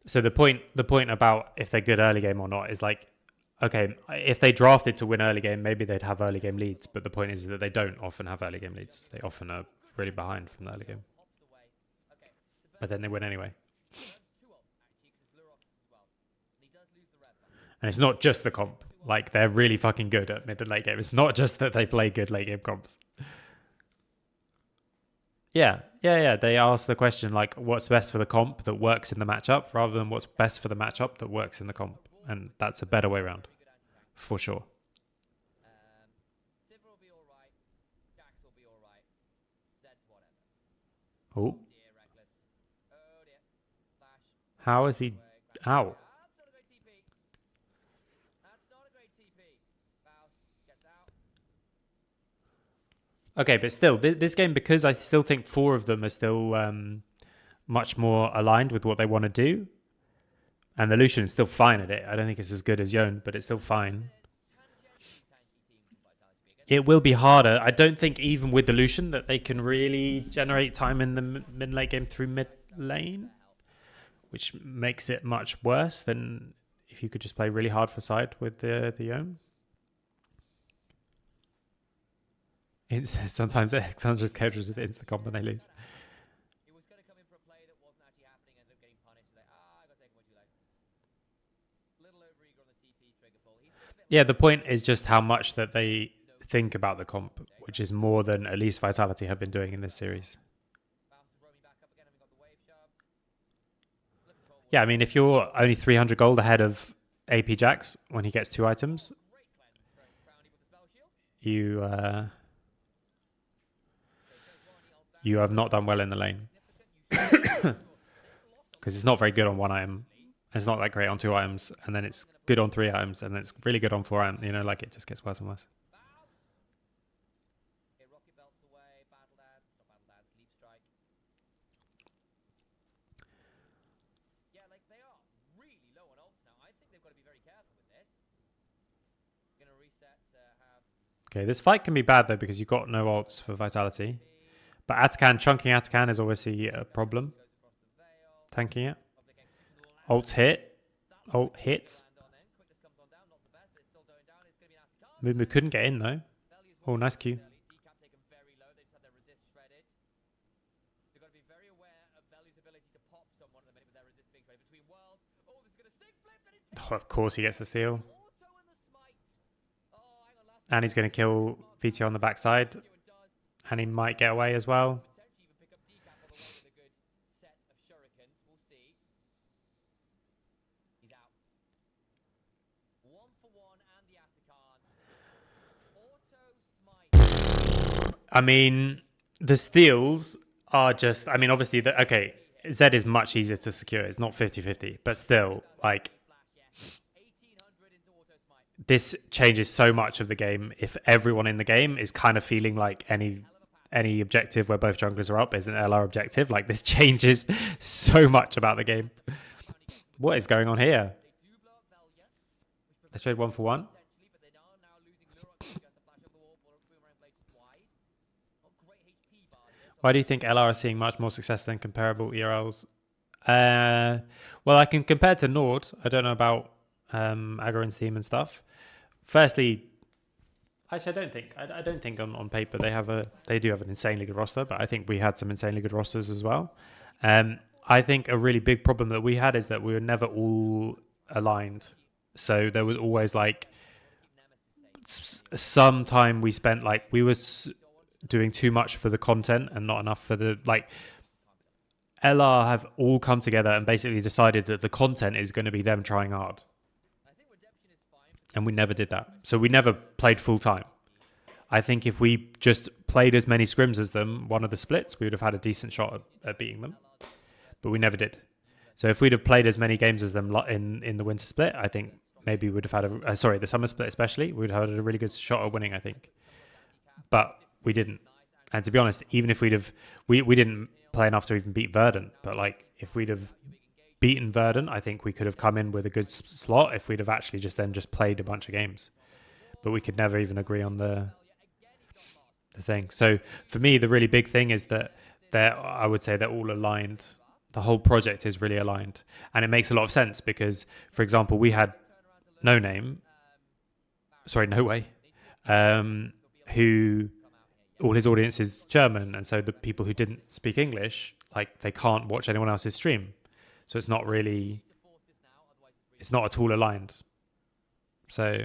Speaker 1: So the point about if they're good early game or not is like, okay, if they drafted to win early game, maybe they'd have early game leads. But the point is that they don't often have early game leads. They often are really behind from the early game. But then they win anyway. And it's not just the comp. Like, they're really fucking good at mid and late game. It's not just that they play good late game comps. Yeah. They ask the question, like, what's best for the comp that works in the matchup, rather than what's best for the matchup that works in the comp. And that's a better way around, for sure. Oh. How is he? Ow. Okay, but still, this game, because I still think 4 of them are still much more aligned with what they want to do. And the Lucian is still fine at it. I don't think it's as good as Yone, but it's still fine. It will be harder. I don't think even with the Lucian that they can really generate time in the mid-late game through mid lane, which makes it much worse than if you could just play really hard for side with the Yone. Sometimes Alexandra's character just insta comp and they lose. Yeah, the point is just how much that they think about the comp, which is more than at least Vitality have been doing in this series. Yeah, I mean, if you're only 300 gold ahead of AP Jax when he gets 2 items, you have not done well in the lane. Because it's not very good on 1 item. It's not that great on 2 items, and then it's good on 3 items, and then it's really good on 4 items. You know, like, it just gets worse and worse. Okay, this fight can be bad, though, because you've got no ults for Vitality. But Atakan, chunking Atakan is obviously a problem. Tanking it. Ult hit. Ult hits. Mumu couldn't get in, though. Oh, nice Q. Oh, of course he gets the steal. And he's going to kill VT on the backside. And he might get away as well. I mean, the steals are just... I mean, obviously, okay, Zed is much easier to secure. It's not 50-50. But still, like... This changes so much of the game if everyone in the game is kind of feeling like any objective where both junglers are up is an LR objective. Like, this changes so much about the game. What is going on here? They trade 1 for 1. Why do you think LR are seeing much more success than comparable ERLs? Well, I can compare to Nord. I don't know about Agarin's team and stuff. Firstly, actually, I don't think on paper they do have an insanely good roster, but I think we had some insanely good rosters as well. I think a really big problem that we had is that we were never all aligned. So there was always like some time we spent like we were doing too much for the content and not enough for the like. LR have all come together and basically decided that the content is going to be them trying hard. And we never did that. So we never played full time. I think if we just played as many scrims as them, one of the splits, we would have had a decent shot at beating them. But we never did. So if we'd have played as many games as them in the winter split, I think maybe we would have had the summer split especially, we would have had a really good shot at winning, I think. But we didn't. And to be honest, even if we didn't play enough to even beat Verdant, but like if we'd have beaten Verdant, I think we could have come in with a good slot if we'd have actually just played a bunch of games. But we could never even agree on the thing. So for me, the really big thing is that I would say they're all aligned. The whole project is really aligned, and it makes a lot of sense because, for example, we had No Way, who all his audience is German, and so the people who didn't speak English, like they can't watch anyone else's stream, so it's not at all aligned. So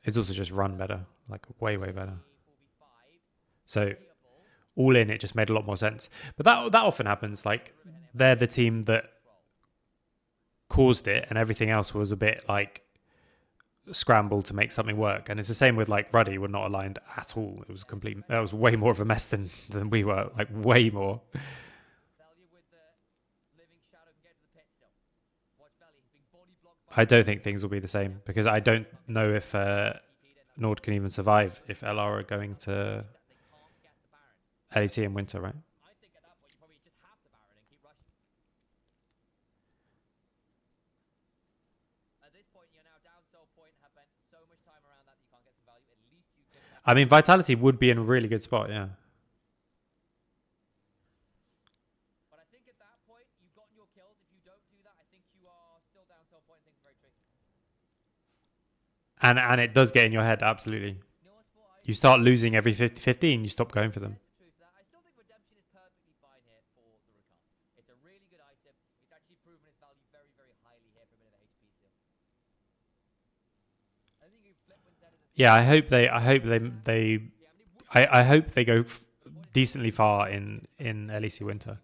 Speaker 1: it's also just run better, like way better. So all in, it just made a lot more sense. But that often happens. Like they're the team that caused it, and everything else was a bit like scrambled to make something work. And it's the same with like Ruddy. We're not aligned at all. It was that was way more of a mess than we were. Like way more. I don't think things will be the same because I don't know if Nord can even survive if LR are going to LEC in winter, right?
Speaker 3: I think at that point you probably just have the Baron and keep rushing. At this point, you're now down so point, have spent so much time around that you can't get some value. At least you can.
Speaker 1: I mean, Vitality would be in a really good spot, yeah.
Speaker 3: But I think at that point, you've gotten your kills. If you don't do that, I think you are still down so point. Things are very tricky.
Speaker 1: And it does get in your head, absolutely. You start losing every 15, you stop going for them.
Speaker 3: I still think Redemption is perfectly fine here for the Rakan. It's a really good item. It's actually proven its value very, very highly here for a bit of HP seal. I think you flip when Zed is.
Speaker 1: Yeah, I hope they go decently far in LEC winter.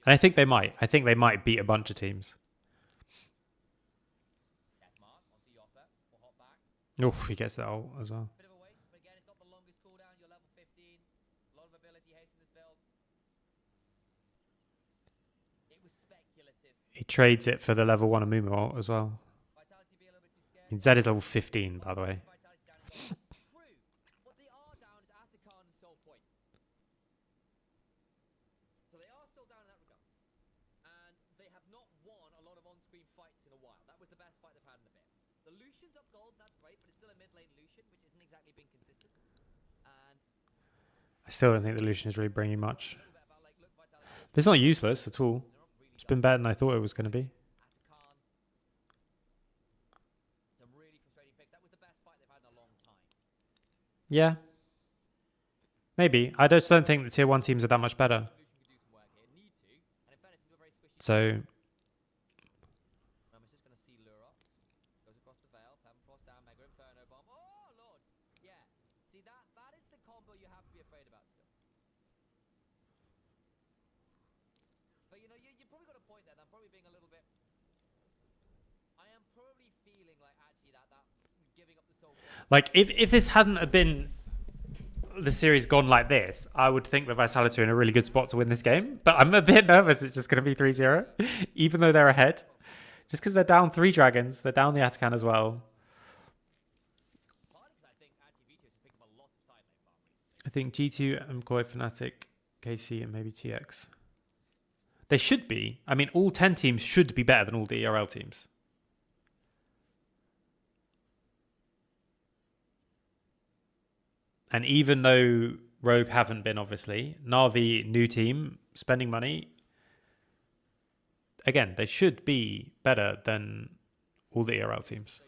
Speaker 1: And I think they might. I think they might beat a bunch of teams. Oof, he gets that ult as well.
Speaker 3: Bit of a waste, but again, it's not the longest cooldown. You're level 15. A lot of ability haste in this build. It was speculative.
Speaker 1: He trades it for the level 1 Amumu ult as well.
Speaker 3: Vitality be a little bit too scared.
Speaker 1: I mean, Zed is level 15, by the way.
Speaker 3: Vitality down as well. True. What they are down is Atakan and Soul Point. So they are still down in that regards. And they have not won a lot of on-screen fights in a while. That was the best fight they've had in a bit. The Lucian's up gold, that's great, but it's still a mid-lane Lucian, which isn't exactly being consistent. And
Speaker 1: I still don't think the Lucian is really bringing much. But it's not useless at all. It's been better than I thought it was going to be.
Speaker 3: Atakan. It's a really frustrating pick. That was the best fight they've had in a long time.
Speaker 1: Yeah. Maybe. I just don't think the tier 1 teams are that much better.
Speaker 3: Lucian could do some work here. Need to. And in fairness, he's a very squishy.
Speaker 1: So,
Speaker 3: I'm just going to see Lurox. Goes across the veil. Permafrost down. Mega Inferno Bomb. Oh, Lord. Yeah. See, that is the combo you have to be afraid about still. But, you know, you probably got a point there. I'm probably being a little bit... I am probably feeling like, actually, that's giving up the soul.
Speaker 1: like, if this hadn't have been the series gone like this, I would think that Vitality are in a really good spot to win this game. But I'm a bit nervous it's just going to be 3-0, even though they're ahead. Just because they're down 3 dragons. They're down the Atakan as well. I think G2, MCOY, Fnatic, KC, and maybe TX. They should be. I mean, all 10 teams should be better than all the ERL teams. And even though Rogue haven't been, obviously, Na'Vi, new team, spending money. Again, they should be better than all the ERL teams.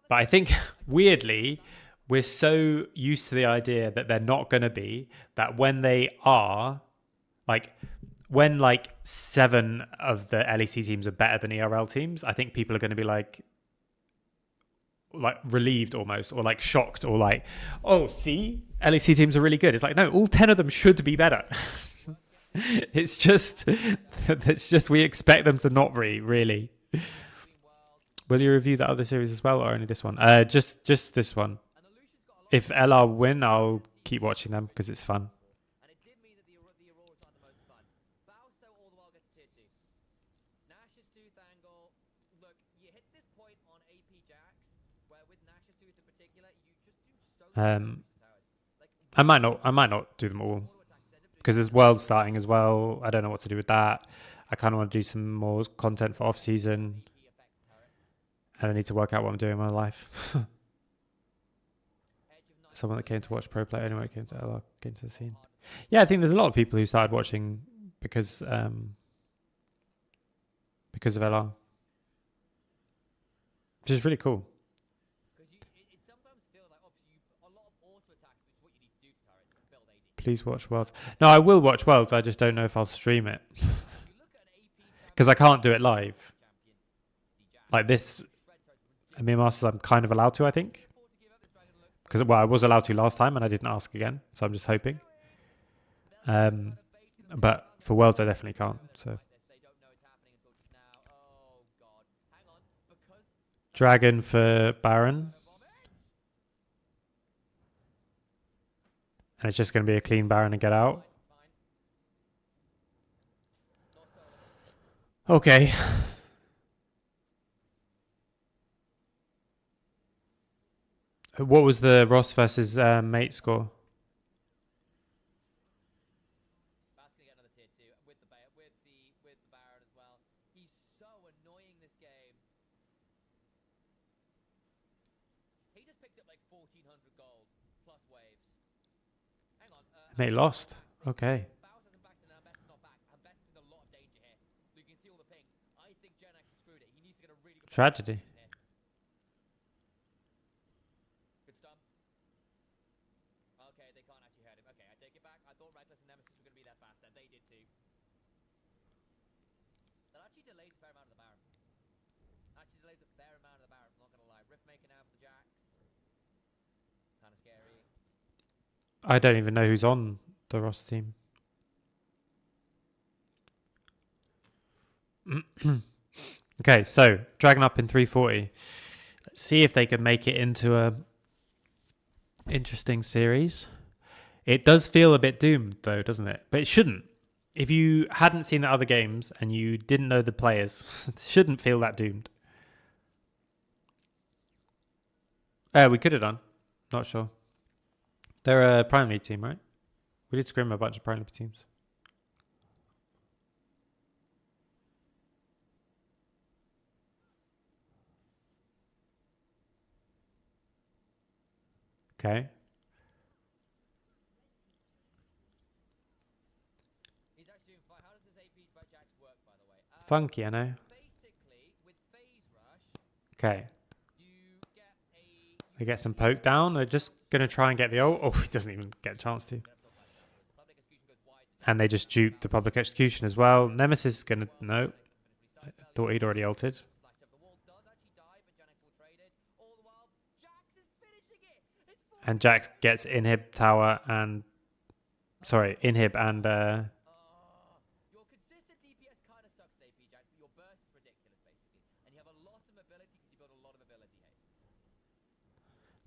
Speaker 1: But I think, weirdly, we're so used to the idea that they're not going to be, that when they are, like, when, like, 7 of the LEC teams are better than ERL teams, I think people are going to be, like relieved almost, or like shocked, or like, oh, see, LEC teams are really good. It's like, no, all 10 of them should be better. it's just we expect them to not be, really. Will you review the other series as well, or only this one? Just this one.
Speaker 3: And the Lucians got a lot
Speaker 1: If LR win, I'll keep watching them because it's fun.
Speaker 3: and it did mean that the Auroras aren't the most fun. Fausto all the while gets tier 2. Nash's tooth angle. Look, you hit this point on AP Jax, where with Nash's tooth in particular, you just do so
Speaker 1: Um,
Speaker 3: towers. Like
Speaker 1: I might not do them all
Speaker 3: auto attacks end up doing
Speaker 1: because there's World starting as well. I don't know what to do with that. I kind of want to do some more content for off season,
Speaker 3: AP effects turrets.
Speaker 1: and I need to work out what I'm doing in my life.
Speaker 3: Edge of Night.
Speaker 1: Someone that came to watch pro play anyway came to LR, came to the scene. Yeah, I think there's a lot of people who started watching because of LR, which is really cool.
Speaker 3: Because it sometimes feels like obviously a lot of auto attacks, which is what you need to do to turrets and build AD.
Speaker 1: Please watch Worlds. No, I will watch Worlds. I just don't know if I'll stream it
Speaker 3: You look at an AP
Speaker 1: because I can't do it live.
Speaker 3: champion, the Jax.
Speaker 1: Like this,
Speaker 3: Shred turrets.
Speaker 1: EMEA Masters, I'm kind of allowed to, I think.
Speaker 3: Afford to give up this dragon look.
Speaker 1: Because, well, I was allowed to last time and I didn't ask again. So I'm just hoping. But for Worlds, I definitely can't. So
Speaker 3: They don't know it's happening until just now. Oh god. Hang on. Because
Speaker 1: Dragon for Baron. And it's just going to be a clean Baron and get out. Okay. What was the Ross versus mate score?
Speaker 3: Bass gonna get another tier 2 with the Baron as well. He's so annoying this game. He just picked up like 1400 gold plus waves. Hang on.
Speaker 1: Mate lost. Okay.
Speaker 3: Baus hasn't backed and Best is not back. And Best is in a lot of danger here. You can see all the pings. I think Genax has screwed it. He needs to get a really good
Speaker 1: Tragedy.
Speaker 3: here. Good stun. Okay, they can't actually hurt him. Okay, I take it back. I thought Reckless and Nemesis were going to be there faster. They did too. That actually delays a fair amount of the Baron. Actually delays a fair amount of the Baron, I'm not going to lie. Riftmaker now for the Jax. Kind of scary.
Speaker 1: I don't even know who's on the Ross team. Okay, so Dragon up in 340. Let's see if they can make it into a interesting series. It does feel a bit doomed though, doesn't it? But it shouldn't. If you hadn't seen the other games and you didn't know the players, it shouldn't feel that doomed. We could have done. Not sure. They're a Prime League team, right? We did scrim a bunch of Prime League teams. Okay.
Speaker 3: He's actually doing fine. How does this AP by Jax work, by the way?
Speaker 1: Funky, I know.
Speaker 3: Basically, with Phase Rush,
Speaker 1: Okay.
Speaker 3: you get a...
Speaker 1: They get some poke down. They're just going to try and get the ult. Oh, he doesn't even get a chance to.
Speaker 3: Public execution goes wide.
Speaker 1: And they just juke the public execution as well. Nemesis is going to... No. I thought he'd already ulted.
Speaker 3: Flashed up the wall. Does actually die, but Janex will trade it. All the while, Jax is finishing it. It's 4
Speaker 1: And Jax gets inhib tower and... Sorry, inhib and...
Speaker 3: Your consistent DPS kind of sucks, AP Jax, but your burst is ridiculous, basically. And you have a lot of mobility because you build a lot of ability haste.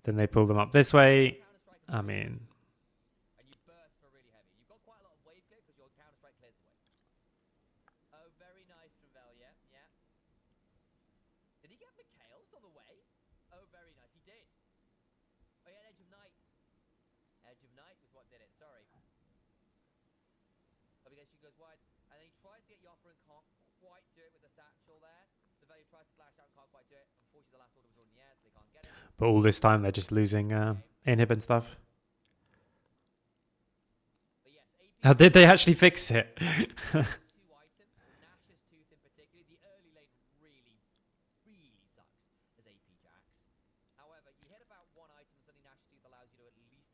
Speaker 1: Then they pull them up this way.
Speaker 3: Counter-strike
Speaker 1: I mean...
Speaker 3: and you burst for really heavy. You've got quite a lot of wave clear because your counter-strike clears the way. Oh, very nice from Vel, yeah. Did he get Mikhails on the way? Oh, very nice. He did. Oh, yeah, Edge of Night. Edge of Night was what did it. Sorry. Public execution goes wide. And then he tries to get Yopper and can't quite do it with the satchel there. So Vel tries to flash out and can't quite do it. Unfortunately, the last order was already in the air, so they can't get it.
Speaker 1: But all this time they're just losing inhib and stuff.
Speaker 3: But yes, AP
Speaker 1: How did they actually fix it?
Speaker 3: 2 items, Nash's Tooth in particular. The early lane really sucks as AP Jax. However, you hit about 1 item and suddenly Nash's Tooth allows you to at least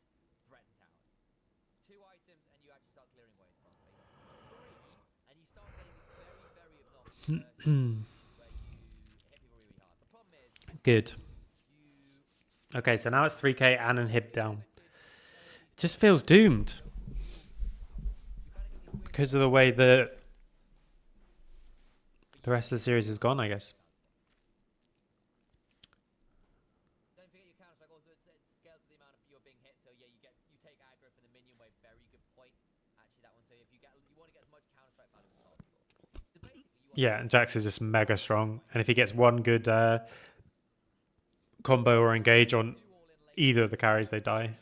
Speaker 3: threaten towers. 2 items and you actually start clearing waves properly. 3 and you start getting these very obnoxious bursts where you hit people really hard. The problem is
Speaker 1: Good.
Speaker 3: you
Speaker 1: Okay, so now it's 3k and inhib down. Just feels doomed. Because of the way the rest of the series has gone, I guess. Yeah, and Jax is just mega strong. And if he gets one good combo or engage on either of the carries, they die.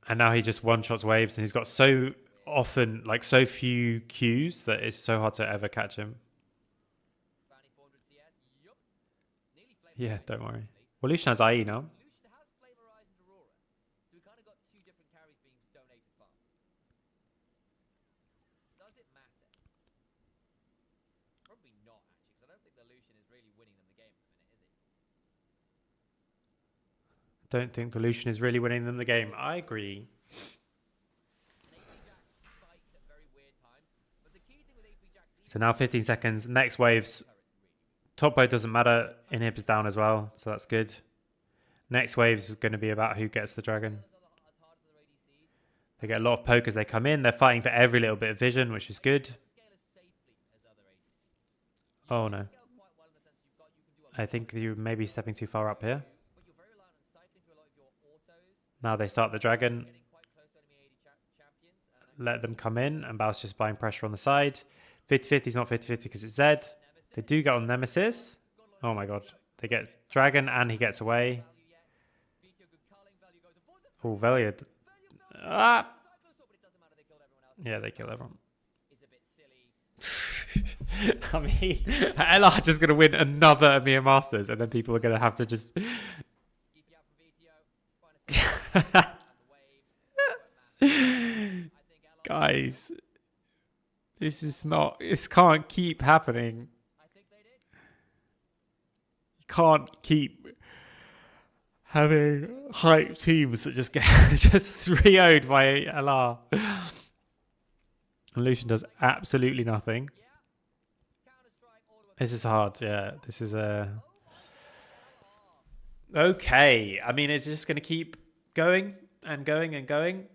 Speaker 1: And now he just one-shots waves, and he's got so often, like so few Qs that it's so hard to ever catch him. Yeah, don't worry. Well, Lucian has IE now.
Speaker 3: Lucian has Flamorized and Aurora, so we kind of got two different carries being donated far. Does it matter? Probably not, actually, because I don't think the Lucian is really winning them the game at the minute, is he?
Speaker 1: Don't think the Lucian is really winning them the game. I agree.
Speaker 3: And AP Jax spikes at very weird times, but the key thing with AP Jax is
Speaker 1: So now 15 seconds. Next waves. Top boat doesn't matter. Inhib is down as well, so that's good. Next waves is going to be about who gets the dragon.
Speaker 3: as hard as their ADCs.
Speaker 1: They get a lot of poke as they come in. They're fighting for every little bit of vision, which is good.
Speaker 3: Scale as safely as other ADCs.
Speaker 1: Oh no.
Speaker 3: Scale quite well in the sense you can do a
Speaker 1: I think you may be stepping too far up here.
Speaker 3: but you're very reliant on cycling through a lot of your autos,
Speaker 1: Now they start the dragon.
Speaker 3: getting quite close to enemy AD champions, and then
Speaker 1: Let them come in, and Bao's just buying pressure on the side. 50-50 is not 50-50 because it's Zed. They do get on Nemesis. Oh my god. They get dragon and he gets away.
Speaker 3: Vito good culling, value goes to force
Speaker 1: Oh, Velia. Ah!
Speaker 3: but it doesn't matter, they killed everyone else.
Speaker 1: Yeah, they kill everyone.
Speaker 3: Is a bit silly.
Speaker 1: I mean, LR just going to win another EMEA Masters, and then people are going to have to just...
Speaker 3: Keep you out from Vito, find a and the waves. I think LR,
Speaker 1: Guys, this is not... This can't keep happening.
Speaker 3: I think they did.
Speaker 1: You can't keep having hype teams that just get just 3-0'd by LR. And Lucian does absolutely nothing.
Speaker 3: Counter-strike, auto
Speaker 1: This is hard, yeah. This is okay. I mean, it's just going to keep going and going and going.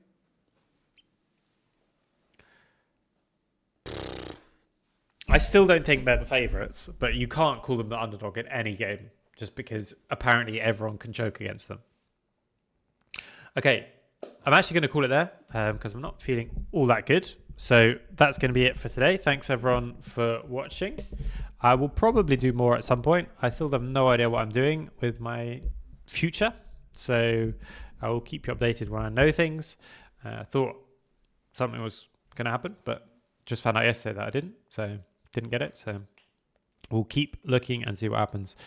Speaker 1: I still don't think they're the favourites, but you can't call them the underdog in any game just because apparently everyone can choke against them. Okay, I'm actually going to call it there because I'm not feeling all that good. So that's going to be it for today. Thanks everyone for watching. I will probably do more at some point. I still have no idea what I'm doing with my future. So I will keep you updated when I know things. I thought something was going to happen, but just found out yesterday that I didn't. So didn't get it. So we'll keep looking and see what happens.